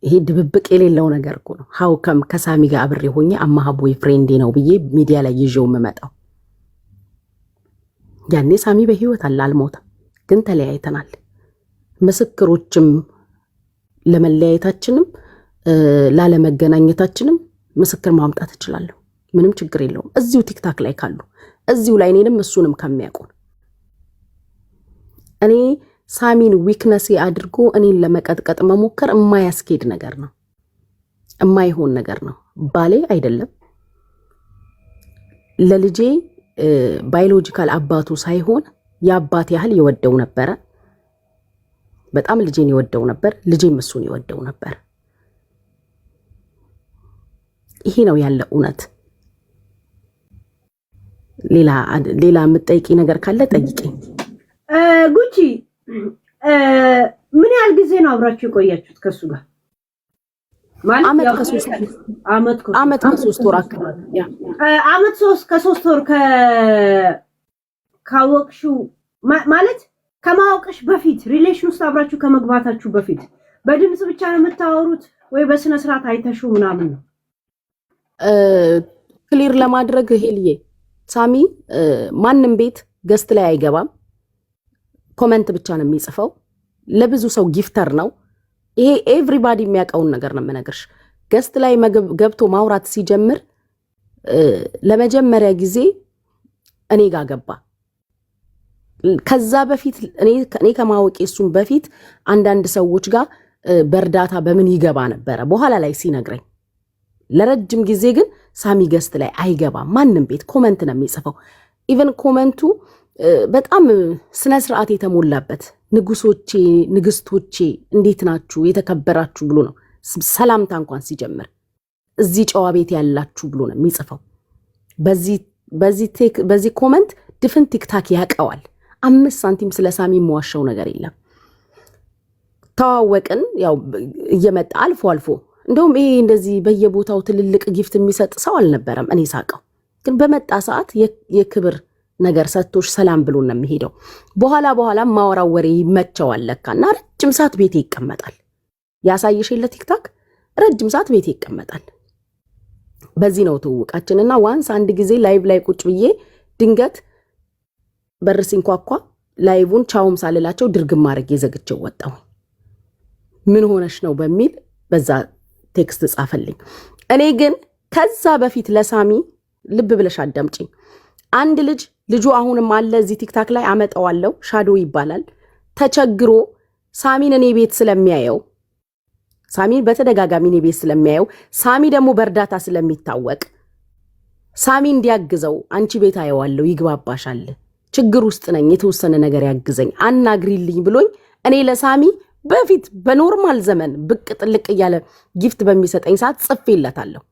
ይሄ ድብብቅ የሌለው ነገር እኮ ነው። ሃው ከም ከሳሚ ጋር አብሬ ሆኜ አማሃ ቦይፍሬንድ ነው ብዬ ሚዲያ ላይ ይዤው የምመጣው። ያኔ ሳሚ በህይወት አለ፣ አልሞተም፣ ግን ተለያይተናል። ምስክሮችም ለመለያየታችንም ላለመገናኘታችንም ምስክር ማምጣት እችላለሁ። ምንም ችግር የለውም። እዚሁ ቲክታክ ላይ ካሉ እዚሁ ላይ እኔንም እሱንም ከሚያውቁን እኔ ሳሚን ዊክነስ አድርጎ እኔን ለመቀጥቀጥ መሞከር የማያስኬድ ነገር ነው፣ የማይሆን ነገር ነው። ባሌ አይደለም ለልጄ ባዮሎጂካል አባቱ ሳይሆን የአባት ያህል ይወደው ነበረ። በጣም ልጄን ይወደው ነበር፣ ልጄም እሱን ይወደው ነበር። ይሄ ነው ያለ እውነት። ሌላ የምትጠይቂ ነገር ካለ ጠይቂኝ። ጉቺ ምን ያህል ጊዜ ነው አብራችሁ የቆያችሁት ከሱ ጋር? አመት ከ3 ወር አካባቢ። አመት ከ3 ወር ካወቅሽው ማለት ከማወቅሽ በፊት ሪሌሽን ውስጥ አብራችሁ ከመግባታችሁ በፊት በድምጽ ብቻ ነው የምታወሩት ወይ በስነ ስርዓት አይተሽው ምናምን ነው? ክሊር ለማድረግ ሄልዬ ሳሚ ማንም ቤት ገስት ላይ አይገባም። ኮመንት ብቻ ነው የሚጽፈው። ለብዙ ሰው ጊፍተር ነው። ይሄ ኤቭሪባዲ የሚያውቀውን ነገር ነው የምነግርሽ። ገስት ላይ ገብቶ ማውራት ሲጀምር ለመጀመሪያ ጊዜ እኔ ጋር ገባ። ከዛ በፊት እኔ ከማወቄ እሱም በፊት አንዳንድ ሰዎች ጋር በእርዳታ በምን ይገባ ነበረ በኋላ ላይ ሲነግረኝ። ለረጅም ጊዜ ግን ሳሚ ገስት ላይ አይገባም። ማንም ቤት ኮመንት ነው የሚጽፈው። ኢቨን ኮመንቱ በጣም ስነ ስርዓት የተሞላበት ንጉሶቼ፣ ንግስቶቼ እንዴት ናችሁ የተከበራችሁ ብሎ ነው። ሰላምታ እንኳን ሲጀምር እዚህ ጨዋ ቤት ያላችሁ ብሎ ነው የሚጽፈው። በዚህ ኮመንት ድፍን ቲክታክ ያቀዋል። 5 ሳንቲም ስለ ሳሚ የማዋሻው ነገር የለም። ተዋወቅን፣ ያው እየመጣ አልፎ አልፎ እንደውም ይሄ እንደዚህ በየቦታው ትልልቅ ጊፍት የሚሰጥ ሰው አልነበረም እኔ ሳቀው። ግን በመጣ ሰዓት የክብር ነገር ሰጥቶሽ ሰላም ብሎ ነው የሚሄደው። በኋላ ማወራው ወሬ ይመቸዋል ለካና ረጅም ሰዓት ቤቴ ይቀመጣል። ያሳይሽ የለ ቲክታክ ረጅም ሰዓት ቤቴ ይቀመጣል። በዚህ ነው ትውቃችንና ዋንስ አንድ ጊዜ ላይቭ ላይ ቁጭ ብዬ ድንገት በር ሲንኳኳ ላይቭን ቻውም ሳልላቸው ድርግም አድርጌ ዘግቼው ወጣሁ። ምን ሆነሽ ነው በሚል በዛ ቴክስት ጻፈልኝ። እኔ ግን ከዛ በፊት ለሳሚ ልብ ብለሽ አዳምጪኝ። አንድ ልጁ አሁንም አለ እዚህ ቲክታክ ላይ አመጣዋለሁ፣ ሻዶ ይባላል። ተቸግሮ ሳሚን እኔ ቤት ስለሚያየው ሳሚን በተደጋጋሚ እኔ ቤት ስለሚያየው ሳሚ ደግሞ በእርዳታ ስለሚታወቅ ሳሚ እንዲያግዘው አንቺ ቤት አየዋለሁ፣ ይግባባሻል፣ ችግር ውስጥ ነኝ፣ የተወሰነ ነገር ያግዘኝ፣ አናግሪልኝ ብሎኝ እኔ ለሳሚ በፊት በኖርማል ዘመን ብቅ ጥልቅ እያለ ጊፍት በሚሰጠኝ ሰዓት ጽፌለታለሁ።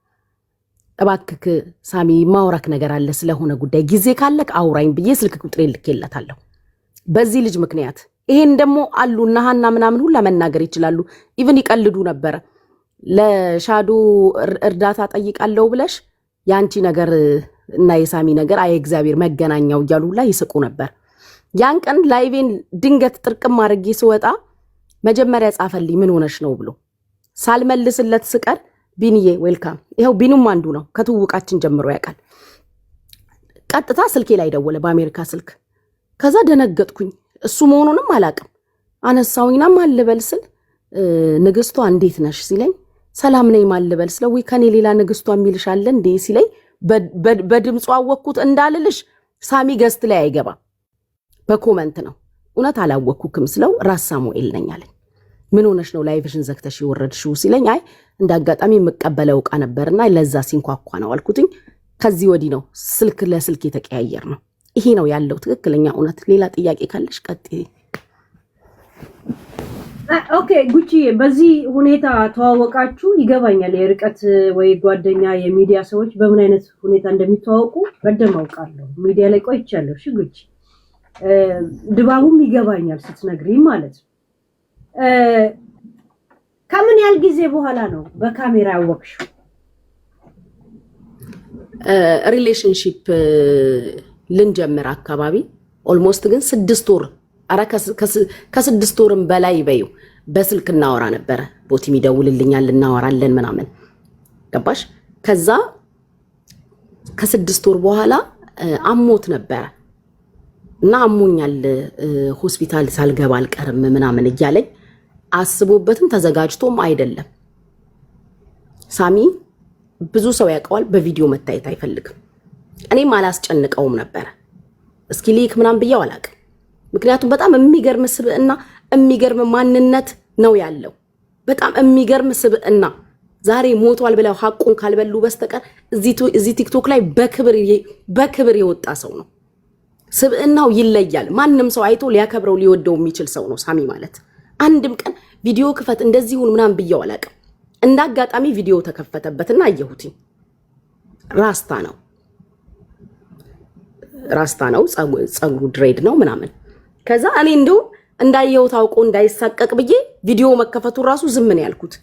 እባክክ ሳሚ ማውራክ ነገር አለ ስለሆነ ጉዳይ ጊዜ ካለክ አውራኝ ብዬ ስልክ ቁጥሬ ልኬላታለሁ። በዚህ ልጅ ምክንያት ይሄን ደግሞ አሉና ሀና ምናምን ሁላ መናገር ይችላሉ። ኢቭን ይቀልዱ ነበር። ለሻዶ እርዳታ ጠይቃለሁ ብለሽ ያንቺ ነገር እና የሳሚ ነገር አይ እግዚአብሔር መገናኛው እያሉ ሁላ ይስቁ ነበር። ያን ቀን ላይቬን ድንገት ጥርቅም አድርጌ ስወጣ መጀመሪያ ጻፈልኝ ምን ሆነሽ ነው ብሎ ሳልመልስለት ስቀር ቢንዬ ዌልካም። ይሄው ቢኑም አንዱ ነው ከትውቃችን ጀምሮ ያውቃል። ቀጥታ ስልኬ ላይ ደወለ በአሜሪካ ስልክ። ከዛ ደነገጥኩኝ። እሱ መሆኑንም አላቅም። አነሳውኝና ማልበል ስል ንግስቷ እንዴት ነሽ ሲለኝ ሰላም ነኝ ማልበል ስለ ወይ ከኔ ሌላ ንግስቷ የሚልሻለ እንዴ ሲለኝ በድምጹ አወቅኩት። እንዳልልሽ ሳሚ ገስት ላይ አይገባ በኮመንት ነው። እውነት አላወቅኩክም ስለው ራስ ሳሙኤል ነኝ አለኝ። ምን ሆነሽ ነው ላይቭሽን ዘግተሽ ይወረድሽው ሲለኝ አይ እንዳጋጣሚ መቀበለው ዕቃ ነበርና ለዛ ሲንኳኳ ነው አልኩትኝ። ከዚህ ወዲህ ነው ስልክ ለስልክ የተቀያየር ነው። ይሄ ነው ያለው ትክክለኛ እውነት። ሌላ ጥያቄ ካለሽ ቀጥይ። ኦኬ ጉቺ፣ በዚህ ሁኔታ ተዋወቃችሁ? ይገባኛል የርቀት ወይ ጓደኛ የሚዲያ ሰዎች በምን አይነት ሁኔታ እንደሚተዋወቁ በደንብ አውቃለሁ። ሚዲያ ላይ ቆይቻለሁ። እሺ ጉቺ፣ ድባቡም ይገባኛል ስትነግሪኝ ማለት ነው። ከምን ያህል ጊዜ በኋላ ነው በካሜራ ያወቅሽው? ሪሌሽንሺፕ ልንጀምር አካባቢ ኦልሞስት ግን 6 ወር አራ ከ6 ወርም በላይ በዩ በስልክ እናወራ ነበረ። ቦቲም ይደውልልኛል እናወራለን ምናምን ገባሽ? ከዛ ከ6 ወር በኋላ አሞት ነበረ እና አሞኛል ሆስፒታል ሳልገባ አልቀርም ምናምን እያለኝ አስቦበትም ተዘጋጅቶም አይደለም። ሳሚ ብዙ ሰው ያውቀዋል፣ በቪዲዮ መታየት አይፈልግም። እኔም አላስጨንቀውም ነበር። እስኪ ሊክ ምናምን ብየው አላውቅም። ምክንያቱም በጣም የሚገርም ስብዕና የሚገርም ማንነት ነው ያለው። በጣም የሚገርም ስብዕና። ዛሬ ሞቷል ብለው ሐቁን ካልበሉ በስተቀር እዚህ ቲክቶክ ላይ በክብር የወጣ ሰው ነው። ስብዕናው ይለያል። ማንም ሰው አይቶ ሊያከብረው ሊወደው የሚችል ሰው ነው ሳሚ ማለት። አንድም ቀን ቪዲዮ ክፈት እንደዚሁን ምናምን ብየው አላውቅም። እንዳጋጣሚ ቪዲዮ ተከፈተበትና አየሁትኝ። ራስታ ነው ጸጉሩ ድሬድ ነው ምናምን። ከዛ እኔ እንደው እንዳየው ታውቆ እንዳይሳቀቅ ብዬ ቪዲዮ መከፈቱ ራሱ ዝም ነው ያልኩት።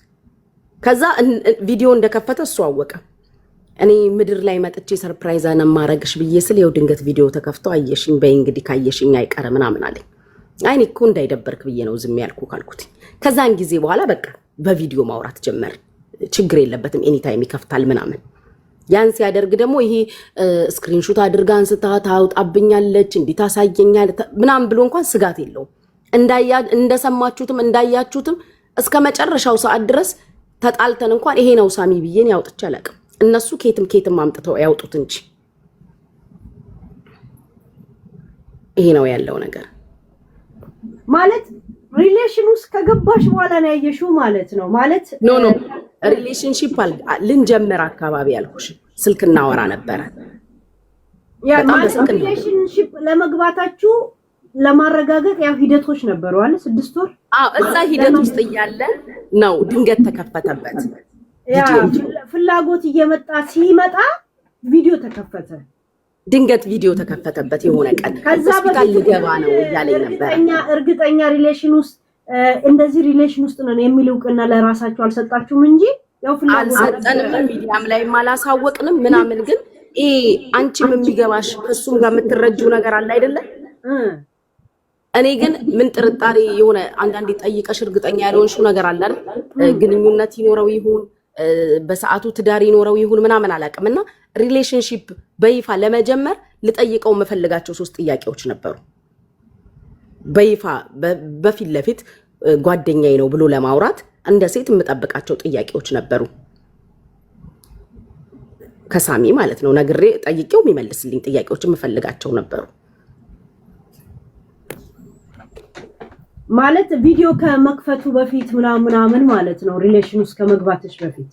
ከዛ ቪዲዮ እንደከፈተ እሱ አወቀ። እኔ ምድር ላይ መጥቼ ሰርፕራይዝ አነማረግሽ ብዬ ስል ይው ድንገት ቪዲዮ ተከፍቶ አየሽኝ በይ እንግዲህ ካየሽኝ አይቀር ምናምን አለኝ። አይኔ እኮ እንዳይደበርክ ብዬ ነው ዝም ያልኩ ካልኩት። ከዛን ጊዜ በኋላ በቃ በቪዲዮ ማውራት ጀመር። ችግር የለበትም ኤኒ ታይም ይከፍታል ምናምን። ያን ሲያደርግ ደግሞ ይሄ ስክሪንሾት አድርጋ አንስታ ታውጣብኛለች እንዲህ ታሳየኛል ምናምን ብሎ እንኳን ስጋት የለውም። እንደሰማችሁትም እንዳያችሁትም እስከ መጨረሻው ሰዓት ድረስ ተጣልተን እንኳን ይሄ ነው ሳሚ ብዬን ያውጥቻ አላውቅም። እነሱ ኬትም አምጥተው ያውጡት እንጂ ይሄ ነው ያለው ነገር ማለት። ሪሌሽን ውስጥ ከገባሽ በኋላ ነው ያየሽው ማለት ነው ማለት ኖ ሪሌሽንሺፕ ልንጀምር አካባቢ ያልኩሽ ስልክ እናወራ ነበረ። ያ ማለት ሪሌሽንሺፕ ለመግባታችሁ ለማረጋገጥ ያው ሂደቶች ነበሩ አለ 6 ወር። እዛ ሂደት ውስጥ እያለ ነው ድንገት ተከፈተበት። ያ ፍላጎት እየመጣ ሲመጣ ቪዲዮ ተከፈተ። ድንገት ቪዲዮ ተከፈተበት የሆነ ቀን ሆስፒታል ልገባ ነው እያለኝ ነበር። እርግጠኛ ሪሌሽን ውስጥ እንደዚህ ሪሌሽን ውስጥ ነን የሚል እውቅና ለራሳችሁ አልሰጣችሁም እንጂ ያው ፍላጎት አልሰጠንም፣ ሚዲያም ላይ አላሳወቅንም ምናምን። ግን አንቺም የሚገባሽ እሱም ጋር የምትረጂው ነገር አለ አይደለ? እኔ ግን ምን ጥርጣሬ የሆነ አንዳንዴ ጠይቀሽ እርግጠኛ ያልሆንሽው ነገር አለ አይደል? ግንኙነት ይኖረው ይሁን በሰዓቱ ትዳር ይኖረው ይሁን ምናምን አላውቅምና ሪሌሽንሺፕ በይፋ ለመጀመር ልጠይቀው የምፈልጋቸው 3 ጥያቄዎች ነበሩ። በይፋ በፊት ለፊት ጓደኛዬ ነው ብሎ ለማውራት እንደ ሴት የምጠብቃቸው ጥያቄዎች ነበሩ። ከሳሚ ማለት ነው ነግሬ ጠይቄው የሚመልስልኝ ጥያቄዎች የምፈልጋቸው ነበሩ። ማለት ቪዲዮ ከመክፈቱ በፊት ምናምን ማለት ነው ሪሌሽን ውስጥ ከመግባትሽ በፊት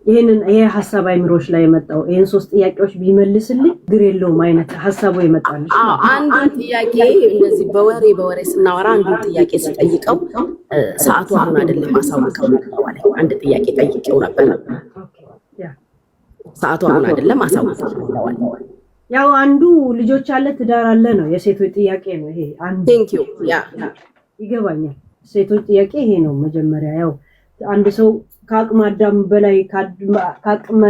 ይሄ ሐሳብ አይምሮሽ ላይ የመጣው ይሄን 3 ጥያቄዎች ቢመልስልኝ ግር የለውም አይነት ሐሳቡ ይመጣል። አንዱ ጥያቄ እንደዚህ በወሬ ስናወራ አንዱ ጥያቄ ስጠይቀው ሰዓቱ አሁን አይደለም ማሳወቀው ማለት አንድ ጥያቄ ጠይቄው ነበር። ሰዓቱ አሁን አይደለም አሳውቀዋል። ያው አንዱ ልጆች አለ ትዳር አለ ነው የሴቶች ጥያቄ ነው ይሄ። አንዱ ቴንክ ዩ ያ ይገባኛል። ሴቶች ጥያቄ ይሄ ነው መጀመሪያ። ያው አንድ ሰው ከአቅመ አዳም በላይ ከአቅመ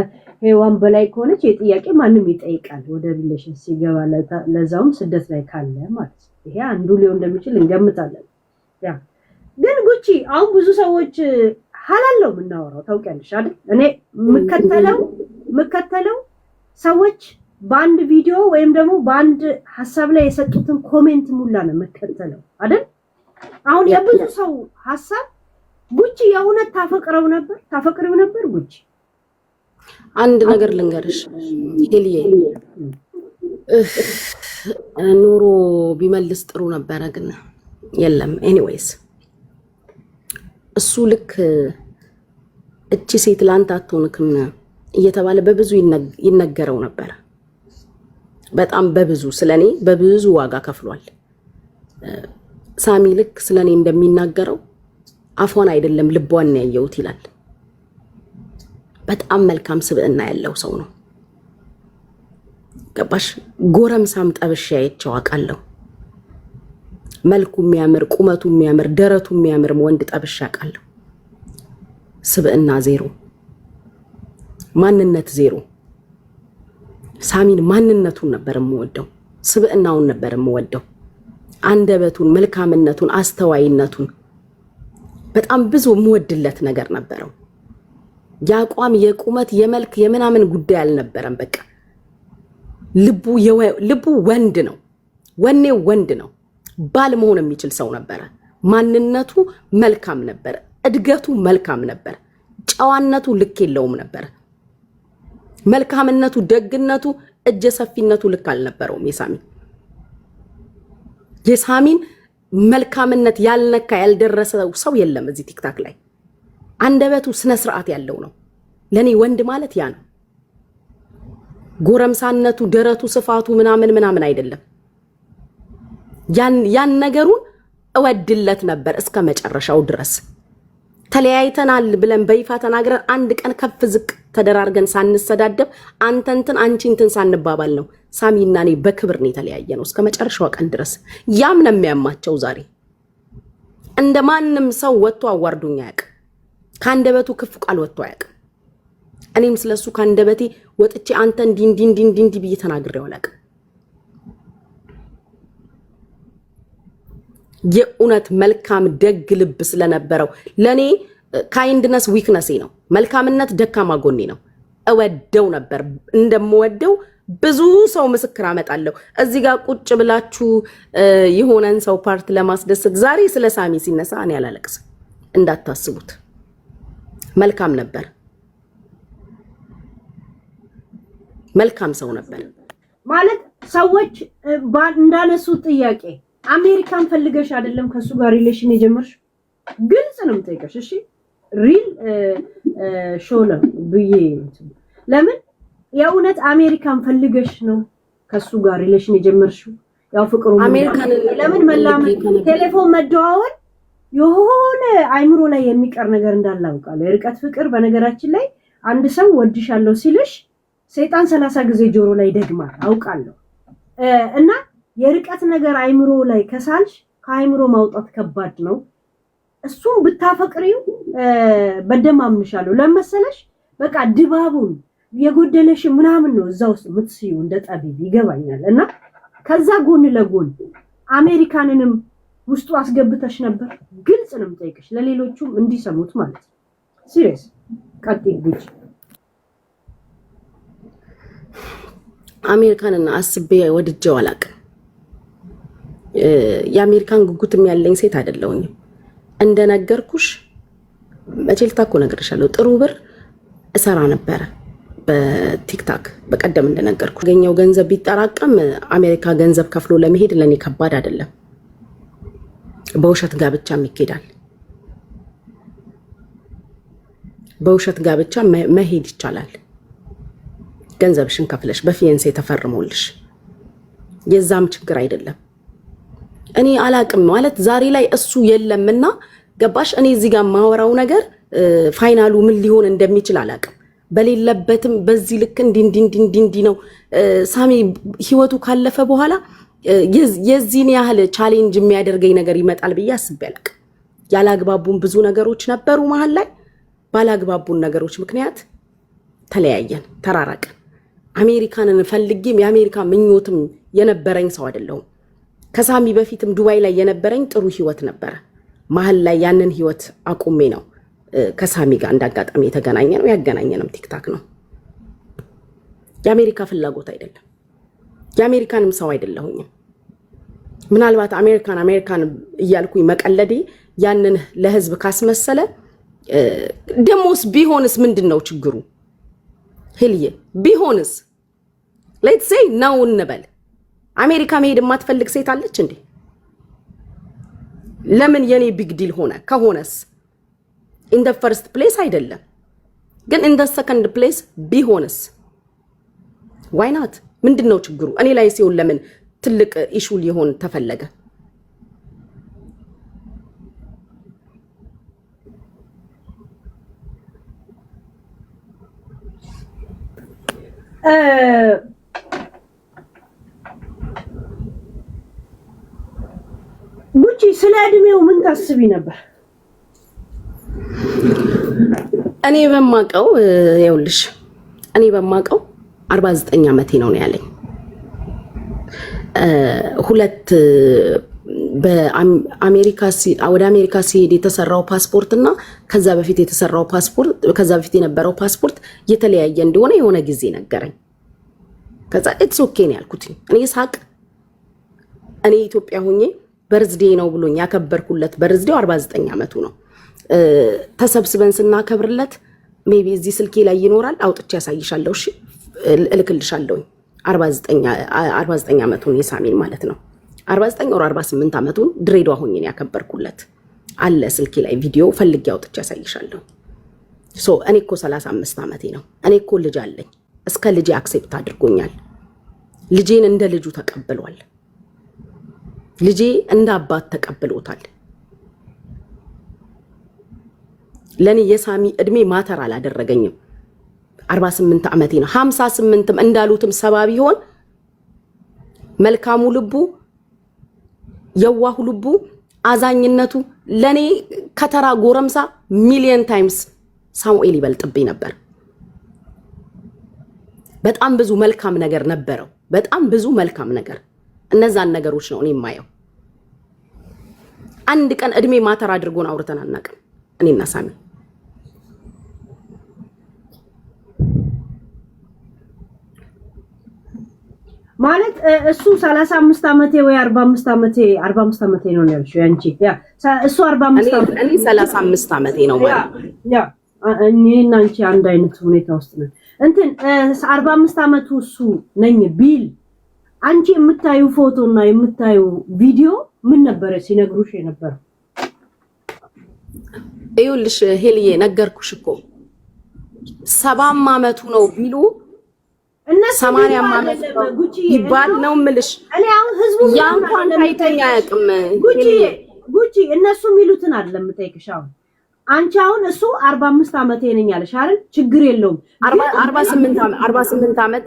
ሔዋን በላይ ከሆነች የጥያቄ ማንም ይጠይቃል ወደ ሪሌሽን ሲገባ፣ ለዛውም ስደት ላይ ካለ ማለት ነው። ይሄ አንዱ ሊሆን እንደሚችል እንገምታለን። ያ ግን ጉቺ አሁን ብዙ ሰዎች ሐላለው የምናወራው ታውቂያለሽ አይደል? እኔ የምከተለው ሰዎች በአንድ ቪዲዮ ወይም ደግሞ በአንድ ሐሳብ ላይ የሰጡትን ኮሜንት ሙላ ነው የምከተለው አይደል? አሁን የብዙ ሰው ሐሳብ ጉቺ የእውነት ታፈቅረው ነበር ጉቺ? አንድ ነገር ልንገርሽ ሄልዬ፣ ኑሮ ቢመልስ ጥሩ ነበረ፣ ግን የለም። ኤኒዌይስ እሱ ልክ እቺ ሴት ላንተ አትሆንክም እየተባለ በብዙ ይነገረው ነበር። በጣም በብዙ ስለኔ በብዙ ዋጋ ከፍሏል። ሳሚ ልክ ስለኔ እንደሚናገረው አፏን አይደለም ልቧን ያየሁት ይላል። በጣም መልካም ስብዕና ያለው ሰው ነው። ገባሽ? ጎረምሳም ጠብሼ አይቼው አውቃለሁ። መልኩ የሚያምር ቁመቱ የሚያምር ደረቱ የሚያምር ወንድ ጠብሼ አውቃለሁ። ስብዕና ዜሮ፣ ማንነት ዜሮ። ሳሚን ማንነቱን ነበር የምወደው፣ ስብዕናውን ነበር የምወደው፣ አንደበቱን፣ መልካምነቱን፣ አስተዋይነቱን በጣም ብዙ የምወድለት ነገር ነበረው። የአቋም የቁመት የመልክ የምናምን ጉዳይ አልነበረም። በቃ ልቡ ወንድ ነው፣ ወኔው ወንድ ነው። ባል መሆን የሚችል ሰው ነበረ። ማንነቱ መልካም ነበር፣ እድገቱ መልካም ነበር፣ ጨዋነቱ ልክ የለውም ነበር። መልካምነቱ፣ ደግነቱ፣ እጀ ሰፊነቱ ልክ አልነበረውም። የሳሚን መልካምነት ያልነካ ያልደረሰው ሰው የለም እዚህ ቲክታክ ላይ። አንደበቱ ስነ ስርዓት ያለው ነው። ለኔ ወንድ ማለት ያ ነው። ጎረምሳነቱ፣ ደረቱ፣ ስፋቱ ምናምን አይደለም። ያን ነገሩን እወድለት ነበር እስከ መጨረሻው ድረስ። ተለያይተናል ብለን በይፋ ተናግረን አንድ ቀን ከፍ ዝቅ ተደራርገን ሳንሰዳደብ አንተንትን አንቺንትን ሳንባባል ነው ሳሚና እኔ በክብር ነው የተለያየ ነው እስከ መጨረሻው ቀን ድረስ። ያም ነው የሚያማቸው ዛሬ። እንደማንም ሰው ወጥቶ አዋርዱኛ ያቅ ካንደበቱ ክፉ ቃል ወጥቶ ያቅ። እኔም ስለሱ ካንደበቴ ወጥቼ አንተ እንዲ ብዬ ተናግሬው አላውቅም። የእውነት መልካም ደግ ልብ ስለነበረው ለኔ ካይንድነስ ዊክነሴ ነው። መልካምነት ደካማ ጎኔ ነው። እወደው ነበር። እንደምወደው ብዙ ሰው ምስክር አመጣለሁ። እዚህ ጋር ቁጭ ብላችሁ የሆነን ሰው ፓርት ለማስደሰት ዛሬ ስለ ሳሚ ሲነሳ እኔ አላለቅስም እንዳታስቡት። መልካም ነበር። መልካም ሰው ነበር ማለት ሰዎች እንዳነሱ ጥያቄ አሜሪካን ፈልገሽ አይደለም ከሱ ጋር ሪሌሽን የጀመርሽ? ግልጽ ነው የምጠይቀሽ። እሺ ሪል ሾለ ብዬ ለምን የእውነት አሜሪካን ፈልገሽ ነው ከሱ ጋር ሪሌሽን የጀመርሽው? ያው ፍቅሩ አሜሪካን ለምን መላመድ ቴሌፎን መደዋወል የሆነ አይምሮ ላይ የሚቀር ነገር እንዳለ አውቃለሁ። የርቀት ፍቅር በነገራችን ላይ አንድ ሰው ወድሻለሁ ሲልሽ ሰይጣን 30 ጊዜ ጆሮ ላይ ደግማል አውቃለሁ። እና የርቀት ነገር አይምሮ ላይ ከሳልሽ ከአይምሮ ማውጣት ከባድ ነው። እሱም ብታፈቅሪው በደማምንሻለሁ ለመሰለሽ በቃ ድባቡን የጎደለሽ ምናምን ነው እዛው ውስጥ የምትስዩ እንደ ጠቢብ ይገባኛል። እና ከዛ ጎን ለጎን አሜሪካንንም ውስጡ አስገብተሽ ነበር? ግልጽ ነው የምጠይቅሽ ለሌሎቹም እንዲሰሙት ማለት ነው። ሲሪየስ ቀጥይ ጉጂ። አሜሪካንና አስቤ ወድጄው አላውቅም። የአሜሪካን ጉጉትም ያለኝ ሴት አይደለሁኝም። እንደነገርኩሽ መቼልታ እኮ ነግሬሻለሁ። ጥሩ ብር እሰራ ነበረ በቲክታክ በቀደም እንደነገርኩ። ያገኘው ገንዘብ ቢጠራቀም አሜሪካ ገንዘብ ከፍሎ ለመሄድ ለኔ ከባድ አይደለም። በውሸት ጋብቻም ይኬዳል። በውሸት ጋብቻ መሄድ ይቻላል። ገንዘብሽን ከፍለሽ በፊየንሴ ተፈርሞልሽ የዛም ችግር አይደለም። እኔ አላቅም ማለት ዛሬ ላይ እሱ የለምና ገባሽ? እኔ እዚህ ጋር ማወራው ነገር ፋይናሉ ምን ሊሆን እንደሚችል አላውቅም። በሌለበትም በዚህ ልክ እንዲ ነው ሳሚ ህይወቱ ካለፈ በኋላ የዚህን ያህል ቻሌንጅ የሚያደርገኝ ነገር ይመጣል ብዬ አስቤ አላውቅም። ያላግባቡን ብዙ ነገሮች ነበሩ መሀል ላይ። ባላግባቡን ነገሮች ምክንያት ተለያየን፣ ተራራቀን። አሜሪካንን ፈልጌም የአሜሪካ ምኞትም የነበረኝ ሰው አይደለሁም። ከሳሚ በፊትም ዱባይ ላይ የነበረኝ ጥሩ ህይወት ነበረ። መሀል ላይ ያንን ህይወት አቁሜ ነው ከሳሚ ጋር እንዳጋጣሚ የተገናኘ ነው። ያገናኘንም ቲክታክ ነው። የአሜሪካ ፍላጎት አይደለም። የአሜሪካንም ሰው አይደለሁኝም። ምናልባት አሜሪካን እያልኩኝ መቀለዴ ያንን ለህዝብ ካስመሰለ ደሞስ ቢሆንስ ምንድን ነው ችግሩ? ሄልዬ ቢሆንስ ሌትስ ሴይ ነው እንበል። አሜሪካ መሄድ የማትፈልግ ሴት አለች እንዴ? ለምን የኔ ቢግ ዲል ሆነ? ከሆነስ ኢን ዘ ፈርስት ፕሌስ አይደለም ግን ኢን ዘ ሰከንድ ፕሌስ ቢሆንስ ዋይ ናት? ምንድን ነው ችግሩ? እኔ ላይ ሲሆን ለምን ትልቅ ኢሹ ሊሆን ተፈለገ? ጉቺ ስለ እድሜው ምን ታስቢ ነበር? እኔ በማቀው ይኸውልሽ እኔ በማቀው 49 ዓመቴ ነው ያለኝ። ሁለት ወደ አሜሪካ ሲሄድ የተሰራው ፓስፖርት እና ከዛ በፊት የተሰራው ፓስፖርት ከዛ በፊት የነበረው ፓስፖርት የተለያየ እንደሆነ የሆነ ጊዜ ነገረኝ። ከዛ ኢትስ ኦኬ ነው ያልኩት። እኔ ሳቅ እኔ ኢትዮጵያ ሆኜ በርዝዴ ነው ብሎኝ ያከበርኩለት በርዝዴው 49 ዓመቱ ነው። ተሰብስበን ስናከብርለት ሜቢ እዚህ ስልኬ ላይ ይኖራል፣ አውጥቼ ያሳይሻለሁ። እሺ እልክልሻለሁ። 49 ዓመቱን የሳሚን ማለት ነው። 49 ወር 48 ዓመቱን ድሬዳዋ ሆኜ ነው ያከበርኩለት። አለ ስልኬ ላይ ቪዲዮ ፈልጌ አውጥቼ ያሳይሻለሁ። እኔ እኮ 35 ዓመቴ ነው። እኔ እኮ ልጅ አለኝ። እስከ ልጄ አክሴፕት አድርጎኛል። ልጄን እንደ ልጁ ተቀብሏል። ልጄ እንደ አባት ተቀብሎታል። ለኔ የሳሚ እድሜ ማተር አላደረገኝም። 48 ዓመቴ ነው። 58ም እንዳሉትም ሰባ ቢሆን መልካሙ ልቡ፣ የዋሁ ልቡ፣ አዛኝነቱ ለኔ ከተራ ጎረምሳ ሚሊየን ታይምስ ሳሙኤል ይበልጥብኝ ነበር። በጣም ብዙ መልካም ነገር ነበረው። በጣም ብዙ መልካም ነገር። እነዛን ነገሮች ነው እኔ የማየው። አንድ ቀን እድሜ ማተር አድርጎን አውርተን አናውቅም እኔና ሳሚ። ማለት እሱ 35 ዓመቴ ወይ 45 ዓመቴ ነው ያልሽው ያንቺ። እሱ 45 ዓመቴ እኔ 35 ዓመቴ ነው ማለት ያ እኔና አንቺ አንድ አይነት ሁኔታ ውስጥ ነን። 45 ዓመቱ እሱ ነኝ ቢል አንቺ የምታዩ ፎቶና የምታዩ ቪዲዮ ምን ነበር ሲነግሩሽ የነበረው? ይኸውልሽ ሄልዬ ነገርኩሽ እኮ 70 ዓመቱ ነው ቢሉ እና 80 ዓመት ይባል ነው የምልሽ። እኔ አሁን ህዝቡ ያ እንኳን ታይተኛ ያቅም ጉቺ እነሱ የሚሉትን አይደለም የምጠይቅሽ። አሁን አንቺ አሁን እሱ 45 ዓመቴ ነኝ አለሽ አይደል? ችግር የለውም 48 ዓመት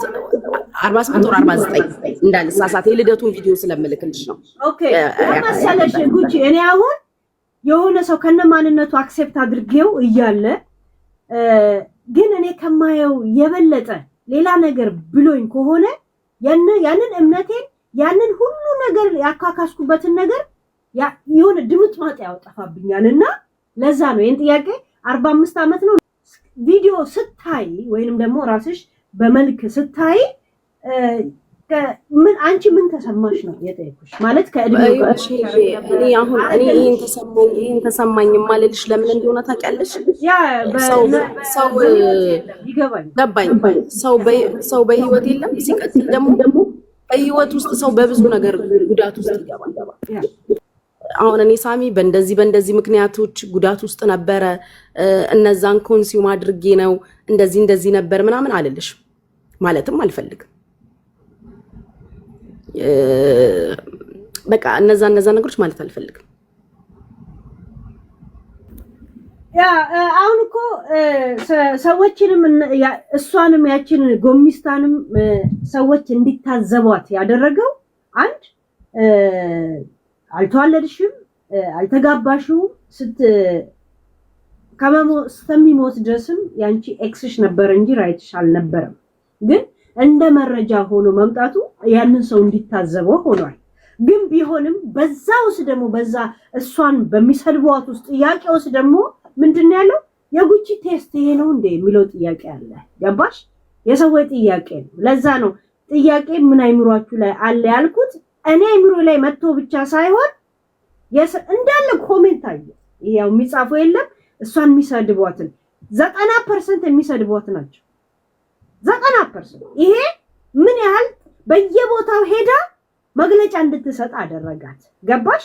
48 ወር 49 እንዳልሳሳት የልደቱን ቪዲዮ ስለምልክልሽ ነው። ኦኬ መሰለሽ ጉቺ እኔ አሁን የሆነ ሰው ከነ ማንነቱ አክሴፕት አድርጌው እያለ ግን እኔ ከማየው የበለጠ ሌላ ነገር ብሎኝ ከሆነ ያንን እምነቴን ያንን ሁሉ ነገር ያካካስኩበትን ነገር የሆነ ድምጥ ማጥ ያወጣፋብኛልና ለዛ ነው ይሄን ጥያቄ 45 ዓመት ነው ቪዲዮ ስታይ ወይንም ደግሞ ራስሽ በመልክ ስታይ ምን አንቺ ምን ተሰማሽ ነው የጠየኩሽ? ማለት ከእድሜው ጋር እኔ አሁን ይሄን ተሰማኝ ማለልሽ ለምን እንደሆነ ታውቂያለሽ? ያ ሰው ገባኝ። ሰው በህይወት የለም። ሲቀጥል ደግሞ በህይወት ውስጥ ሰው በብዙ ነገር ጉዳት ውስጥ ይገባል። አሁን እኔ ሳሚ በእንደዚህ ምክንያቶች ጉዳት ውስጥ ነበረ፣ እነዛን ኮንሱም አድርጌ ነው እንደዚህ ነበር ምናምን አልልሽ ማለትም አልፈልግም። በቃ እነዛ ነገሮች ማለት አልፈልግም። ያ አሁን እኮ ሰዎችንም እሷንም ያችን ጎሚስታንም ሰዎች እንዲታዘቧት ያደረገው አንድ አልተዋለድሽም አልተጋባሽም እስከሚሞት ድረስም ያንቺ ኤክስሽ ነበር እንጂ ራይትሽ አልነበረም። ግን እንደ መረጃ ሆኖ መምጣቱ ያንን ሰው እንዲታዘበው ሆኗል። ግን ቢሆንም በዛውስ ደግሞ በዛ እሷን በሚሰድቧት ውስጥ ጥያቄውስ ደግሞ ምንድነው ያለው? የጉቺ ቴስት ይሄ ነው እንደ የሚለው ጥያቄ አለ። ገባሽ? የሰዎች ጥያቄ ነው። ለዛ ነው ጥያቄ ምን አይምሯችሁ ላይ አለ ያልኩት። እኔ አይምሮ ላይ መጥቶ ብቻ ሳይሆን እንዳለ ኮሜንት አየ። ያው የሚጻፈው የለም እሷን የሚሰድቧትን 90% የሚሰድቧት ናቸው። 90% ይሄ ምን ያህል በየቦታው ሄዳ መግለጫ እንድትሰጥ አደረጋት። ገባሽ?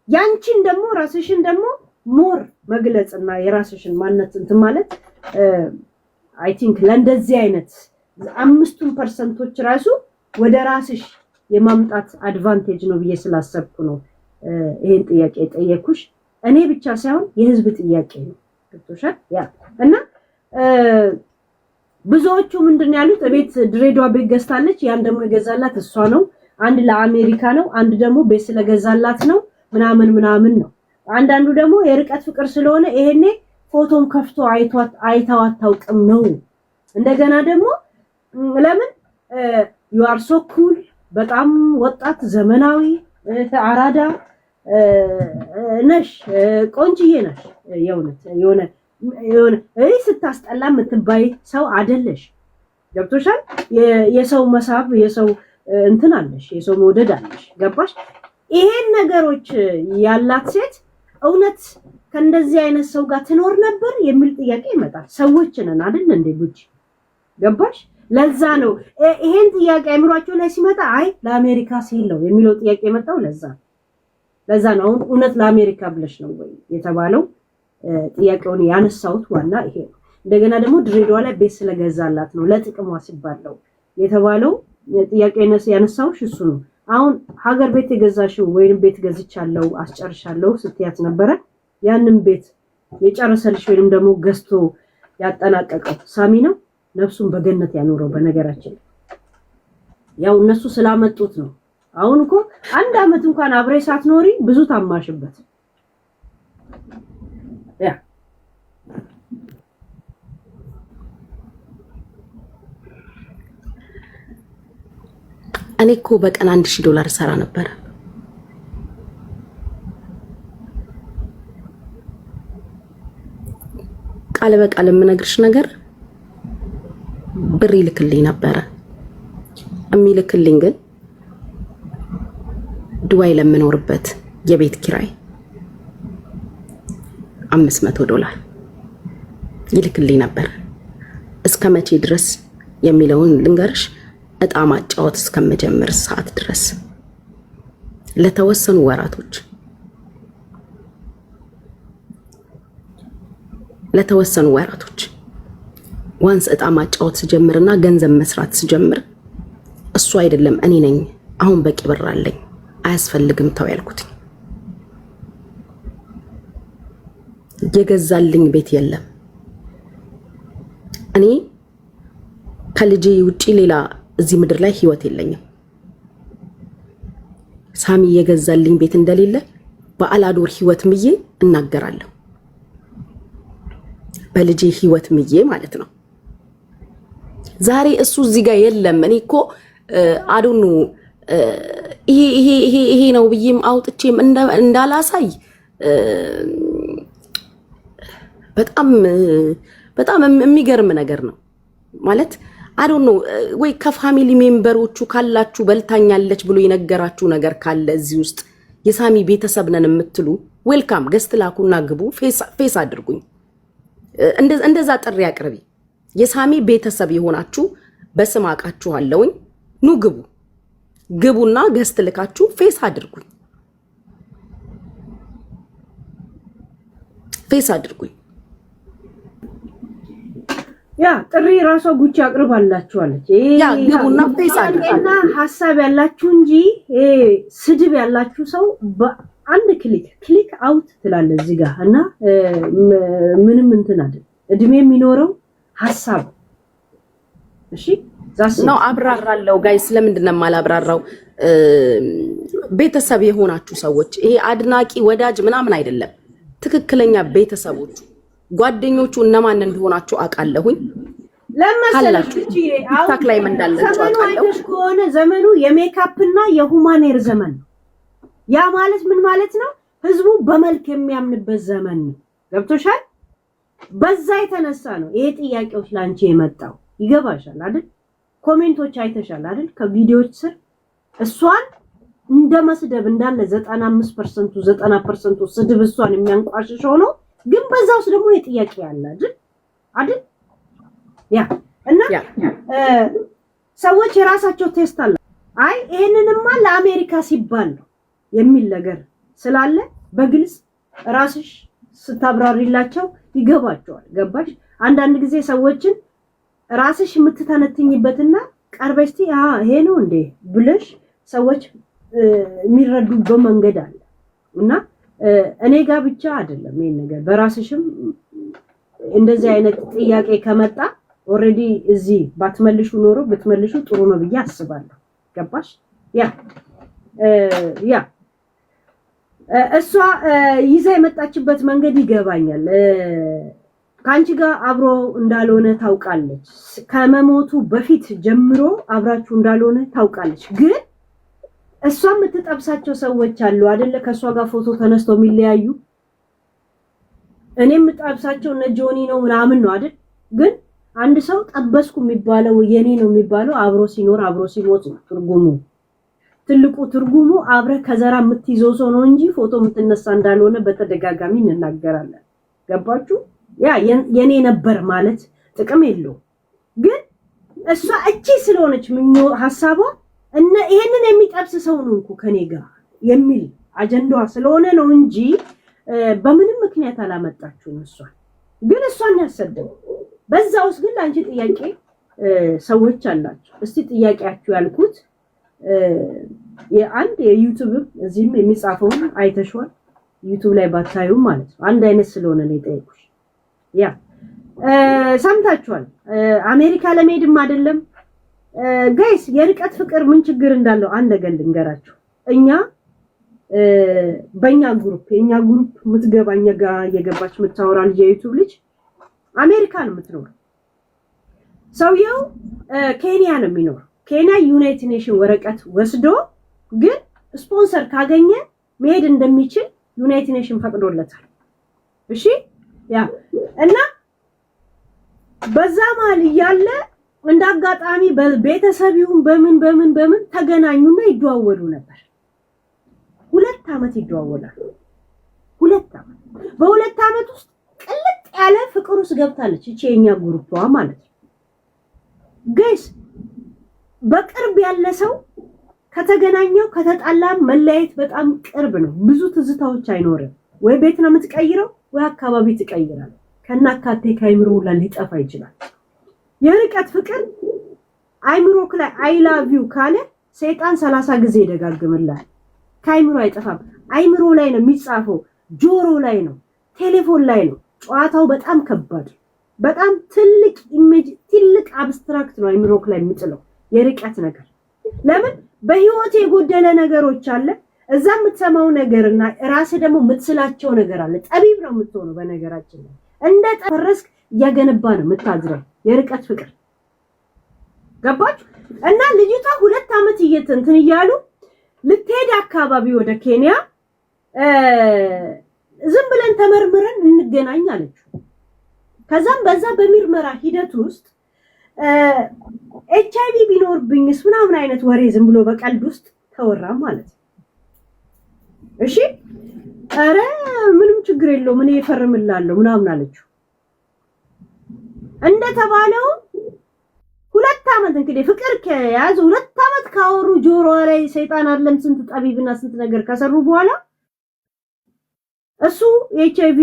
ያንቺን ደግሞ ራስሽን ደግሞ ሞር መግለጽና የራስሽን ማንነት እንትን ማለት አይ ቲንክ ለእንደዚህ አይነት 5% ራሱ ወደ ራስሽ የማምጣት አድቫንቴጅ ነው ብዬ ስላሰብኩ ነው ይሄን ጥያቄ ጠየኩሽ። እኔ ብቻ ሳይሆን የህዝብ ጥያቄ ነው። ገብቶሻል? ያ እና ብዙዎቹ ምንድነው ያሉት? ቤት ድሬዳዋ ቤት ገዝታለች። ያን ደግሞ የገዛላት እሷ ነው። አንድ ለአሜሪካ ነው፣ አንድ ደግሞ ቤት ስለገዛላት ነው ምናምን ነው። አንዳንዱ ደግሞ የርቀት ፍቅር ስለሆነ ይሄኔ ፎቶም ከፍቶ አይታው አታውቅም ነው። እንደገና ደግሞ ለምን you are so cool በጣም ወጣት ዘመናዊ አራዳ ነሽ፣ ቆንጅዬ ነሽ። የሆነ ስታስጠላ የምትባይ ሰው አይደለሽ። ገብቶሻል? የሰው መሳብ የሰው እንትን አለሽ፣ የሰው መውደድ አለሽ። ገባሽ? ይሄን ነገሮች ያላት ሴት እውነት ከእንደዚህ አይነት ሰው ጋር ትኖር ነበር የሚል ጥያቄ ይመጣል። ሰዎች ነን አይደል እንዴ ጉቺ? ገባሽ? ለዛ ነው ይሄን ጥያቄ አእምሯቸው ላይ ሲመጣ አይ ለአሜሪካ ሲል ነው የሚለው ጥያቄ የመጣው። ለዛ ነው አሁን እውነት ለአሜሪካ ብለሽ ነው ወይ የተባለው ጥያቄውን ያነሳውት ዋና ይሄ ነው። እንደገና ደግሞ ድሬዳዋ ላይ ቤት ስለገዛላት ነው ለጥቅሟ ሲባል ነው የተባለው ጥያቄ ያነሳውሽ እሱ ነው። አሁን ሀገር ቤት የገዛሽው ወይንም ቤት ገዝቻለሁ አስጨርሻለሁ ስትያት ነበረ። ያንን ቤት የጨረሰልሽ ወይንም ደግሞ ገዝቶ ያጠናቀቀው ሳሚ ነው። ነፍሱን በገነት ያኖረው። በነገራችን ያው እነሱ ስላመጡት ነው። አሁን እኮ 1 አመት እንኳን አብሬ ሳትኖሪ ብዙ ታማሽበት። ያ እኔ እኮ በቀን $1000 ሰራ ነበር። ቃል በቃል የምነግርሽ ነገር ብር ይልክልኝ ነበረ። የሚልክልኝ ግን ዱባይ ለምኖርበት የቤት ኪራይ $500 ይልክልኝ ነበር። እስከ መቼ ድረስ የሚለውን ልንገርሽ። እጣ ማጫወት እስከመጀመር ሰዓት ድረስ ለተወሰኑ ወራቶች ዋንስ እጣ ማጫወት ስጀምርና ገንዘብ መስራት ስጀምር እሱ አይደለም እኔ ነኝ አሁን በቂ ብር አለኝ አያስፈልግም ተው ያልኩት። የገዛልኝ ቤት የለም። እኔ ከልጄ ውጪ ሌላ እዚህ ምድር ላይ ህይወት የለኝም። ሳሚ የገዛልኝ ቤት እንደሌለ በአላዶር ህይወት ምዬ እናገራለሁ። በልጄ ህይወት ምዬ ማለት ነው። ዛሬ እሱ እዚህ ጋር የለም። እኔ እኮ አዶኑ ይሄ ነው ብዬም አውጥቼም እንዳላሳይ በጣም የሚገርም ነገር ነው ማለት አዶኑ ወይ ከፋሚሊ ሜምበሮቹ ካላችሁ በልታኛለች ብሎ የነገራችሁ ነገር ካለ እዚህ ውስጥ የሳሚ ቤተሰብ ነን የምትሉ ዌልካም ገስት ላኩና ግቡ፣ ፌስ አድርጉኝ። እንደዛ ጥሪ አቅርቢ። የሳሚ ቤተሰብ የሆናችሁ በስም አውቃችኋለሁኝ። ኑ ግቡና ገስት ልካችሁ ፌስ አድርጉኝ። ያ ጥሪ ራሷ ጉቺ አቅርባላችኋለች። ያ ግቡና ፌስ አድርጉና ሐሳብ ያላችሁ እንጂ ስድብ ያላችሁ ሰው አንድ ክሊክ አውት ትላለህ እዚህ ጋር እና ምንም እንትን አይደል እድሜ የሚኖረው ሐሳብ እሺ ነው አብራራለሁ ጋይስ ለምንድን ነው የማላብራራው ቤተሰብ የሆናችሁ ሰዎች ይሄ አድናቂ ወዳጅ ምናምን አይደለም ትክክለኛ ቤተሰቦቹ ጓደኞቹ እነማን እንደሆናችሁ አውቃለሁኝ ለማሰላችሁ ቲክታክ ላይ እንዳላችሁ አውቃለሁ ከሆነ ዘመኑ የሜካፕ እና የሁማኔር ዘመን ነው ያ ማለት ምን ማለት ነው ህዝቡ በመልክ የሚያምንበት ዘመን ነው ገብቶሻል በዛ የተነሳ ነው ይሄ ጥያቄዎች ላንቺ የመጣው ይገባሻል አይደል ኮሜንቶች አይተሻል አይደል ከቪዲዮዎች ስር እሷን እንደመስደብ እንዳለ 95% 90% ስድብ እሷን የሚያንቋሽሽ ሆኖ ግን በዛውስ ደግሞ የጥያቄ ያለ አይደል ያ እና ሰዎች የራሳቸው ቴስት አለ አይ ይሄንንማ ለአሜሪካ ሲባል ነው የሚል ነገር ስላለ በግልጽ ራስሽ ስታብራሪላቸው ይገባቸዋል ገባሽ አንዳንድ ጊዜ ሰዎችን ራስሽ የምትተነትኝበትና ቀርበስቲ ይሄ ነው እንዴ ብለሽ ሰዎች የሚረዱበት መንገድ አለ እና እኔ ጋር ብቻ አይደለም ይሄን ነገር በራስሽም እንደዚህ አይነት ጥያቄ ከመጣ ኦሬዲ እዚህ ባትመልሹ ኖሮ ብትመልሹ ጥሩ ነው ብዬ አስባለሁ ገባሽ ያ እሷ ይዛ የመጣችበት መንገድ ይገባኛል ካንቺ ጋር አብሮ እንዳልሆነ ታውቃለች ከመሞቱ በፊት ጀምሮ አብራችሁ እንዳልሆነ ታውቃለች ግን እሷ የምትጠብሳቸው ሰዎች አሉ አይደለ ከሷ ጋር ፎቶ ተነስተው የሚለያዩ እኔም የምጠብሳቸው ጆኒ ነው ምናምን ነው አይደል ግን አንድ ሰው ጠበስኩ የሚባለው የኔ ነው የሚባለው አብሮ ሲኖር አብሮ ሲሞት ነው ትርጉሙ ትልቁ ትርጉሙ አብረ ከዘራ የምትይዘው ሰው ነው እንጂ ፎቶ የምትነሳ እንዳልሆነ በተደጋጋሚ እንናገራለን ገባችሁ ያ የኔ ነበር ማለት ጥቅም የለው ግን እሷ እቺ ስለሆነች ምኞ ሐሳቧ እና ይሄንን የሚጠብስ ሰው ነው እንኳን ከኔ ጋር የሚል አጀንዳዋ ስለሆነ ነው እንጂ በምንም ምክንያት አላመጣችሁም ግን እሷን ያሰደው በዛውስ ግን አንቺ ጥያቄ ሰዎች አላችሁ እስቲ ጥያቄያችሁ ያልኩት የአንድ የዩቲዩብ እዚህም የሚጻፈው አይተሽዋል ዩቲዩብ ላይ ባታዩ ማለት ነው አንድ አይነት ስለሆነ ነው የጠየቁሽ ያ ሰምታችኋል አሜሪካ ለመሄድም አይደለም ጋይስ የርቀት ፍቅር ምን ችግር እንዳለው አንድ ነገር ልንገራችሁ እኛ በእኛ ግሩፕ የኛ ግሩፕ ምትገባኛ ጋር የገባች ምታወራ ልጅ የዩቲዩብ ልጅ አሜሪካ ነው የምትኖር ሰውየው ኬንያ ነው የሚኖር ኬንያ ዩናይትድ ኔሽን ወረቀት ወስዶ ግን ስፖንሰር ካገኘ መሄድ እንደሚችል ዩናይትድ ኔሽን ፈቅዶለታል እሺ ያ እና በዛ ማል ያለ እንዳጋጣሚ በቤተሰቢውን በምን ተገናኙና ይደዋወሉ ነበር 2 አመት ይደዋወላሉ 2 አመት በ2 አመት ውስጥ ቅልጥ ያለ ፍቅር ውስጥ ገብታለች እቺ የኛ ግሩፕዋ ማለት ነው ጋይስ በቅርብ ያለ ሰው ከተገናኘው ከተጣላ መለያየት በጣም ቅርብ ነው ብዙ ትዝታዎች አይኖርም ወይ ቤት ነው የምትቀይረው ወይ አካባቢ ትቀይራለህ ከናካቴ ካይምሮ ላይ ሊጠፋ ይችላል የርቀት ፍቅር አይምሮክ ላይ አይ ላቭ ዩ ካለ ሰይጣን 30 ጊዜ ይደጋግምላል ካይምሮ አይጠፋም አይምሮ ላይ ነው የሚጻፈው ጆሮ ላይ ነው ቴሌፎን ላይ ነው ጨዋታው በጣም ከባድ በጣም ትልቅ ኢሜጅ ትልቅ አብስትራክት ነው አይምሮክ ላይ የሚጥለው የርቀት ነገር ለምን በህይወት የጎደለ ነገሮች አለ እዛ የምትሰማው ነገርና ራስ ደግሞ የምትስላቸው ነገር አለ ጠቢብ ነው የምትሆነው በነገራችን ላይ እንደ ተፈረስክ ያገነባ ነው የምታዝረው የርቀት ፍቅር ገባችሁ እና ልጅቷ 2 አመት እንትን እያሉ ልትሄድ አካባቢ ወደ ኬንያ ዝም ብለን ተመርምረን እንገናኝ አለች ከዛም በዛ በሚርመራ ሂደት ውስጥ ኤችአይቪ ቢኖርብኝስ ምናምን አይነት ወሬ ዝም ብሎ በቀልድ ውስጥ ተወራ ማለት እሺ አረ ምንም ችግር የለውም እኔ እፈርምላለሁ ምናምን አለች እንደተባለው 2 አመት እንግዲህ ፍቅር ከያዙ 2 አመት ካወሩ ጆሮዋ ላይ ሰይጣን አይደለም ስንት ጠቢብና ስንት ነገር ከሰሩ በኋላ እሱ ኤችአይቪ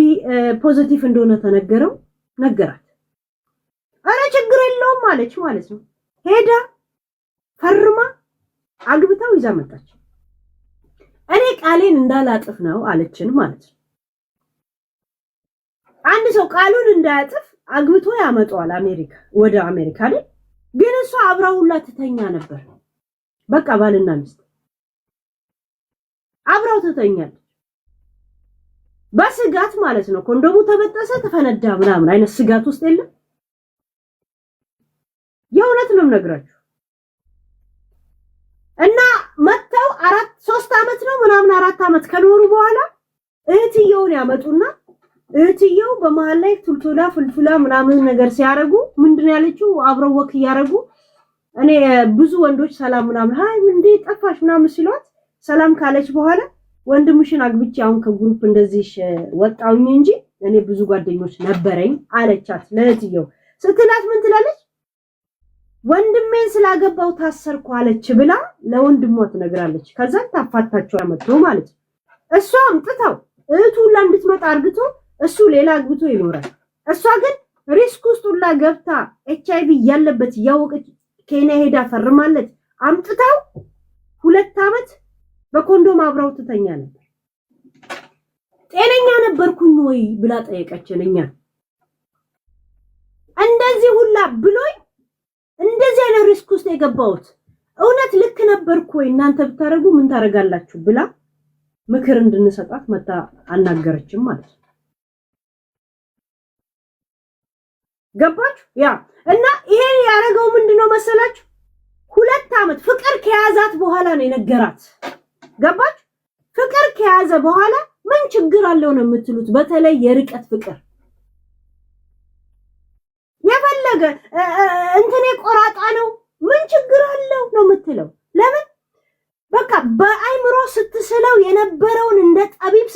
ፖዚቲቭ እንደሆነ ነገራት አረ ችግር የለውም ማለች ማለት ነው ሄዳ ፈርማ አግብታው ይዛ መጣች እኔ ቃሌን እንዳላጥፍ ነው አለችን ማለት ነው። አንድ ሰው ቃሉን እንዳያጥፍ አግብቶ ያመጣዋል አሜሪካ ወደ አሜሪካ አይደል? ግን እሷ አብራውላ ትተኛ ነበር። በቃ ባልና ሚስት አብራው ትተኛለች በስጋት ማለት ነው። ኮንዶሙ ተበጠሰ ተፈነዳ ምናምን አይነት ስጋት ውስጥ የለም። የእውነት ነው የምነግራችሁ። እና መተው 3 አመት ነው ምናምን 4 አመት ከኖሩ በኋላ እህትየውን ያመጡና እህትየው በመሃል ላይ ቱልቱላ ፍልፍላ ምናምን ነገር ሲያረጉ ምንድነው ያለችው? አብረው ወክ ያረጉ እኔ ብዙ ወንዶች ሰላም ምናምን ሃይ እንዴ ጠፋሽ ምናምን ሲሏት ሰላም ካለች በኋላ ወንድምሽን አግብቼ አሁን ከግሩፕ እንደዚህ ወጣውኝ እንጂ እኔ ብዙ ጓደኞች ነበረኝ አለቻት ለእህትየው። ስትላት ምን ትላለች? ወንድሜን ስላገባው ታሰርኩ አለች ብላ ለወንድሟ ትነግራለች። ከዛ ታፋታቸው ያመጡ ማለት ነው። እሷ አምጥታው እህቱ ሁላ እንድትመጣ አርግቶ እሱ ሌላ አግብቶ ይኖራል። እሷ ግን ሪስክ ውስጥ ሁላ ገብታ HIV ያለበት ያወቀች ኬንያ ሄዳ ፈርማለች። አምጥታው 2 አመት በኮንዶም አብራው ትተኛ ነበር። ጤነኛ ነበርኩኝ ወይ ብላ ጠየቀችልኛ። እንደዚህ ሁላ ብሎኝ እንደዚህ አይነት ሪስክ ውስጥ የገባሁት እውነት ልክ ነበርኩ ወይ እናንተ ብታረጉ ምን ታረጋላችሁ ብላ ምክር እንድንሰጣት መጣ አናገረችም ማለት ነው። ገባችሁ? ያ እና ይሄ ያረጋው ምንድነው መሰላችሁ? 2 አመት ፍቅር ከያዛት በኋላ ነው የነገራት። ገባችሁ? ፍቅር ከያዘ በኋላ ምን ችግር አለው ነው የምትሉት? በተለይ የርቀት ፍቅር የፈለገ እንትኔ ቆራጣ ነው ምን ችግር አለው ነው የምትለው። ለምን? በቃ በአይምሮ ስትስለው የነበረውን እንደ ጠቢብ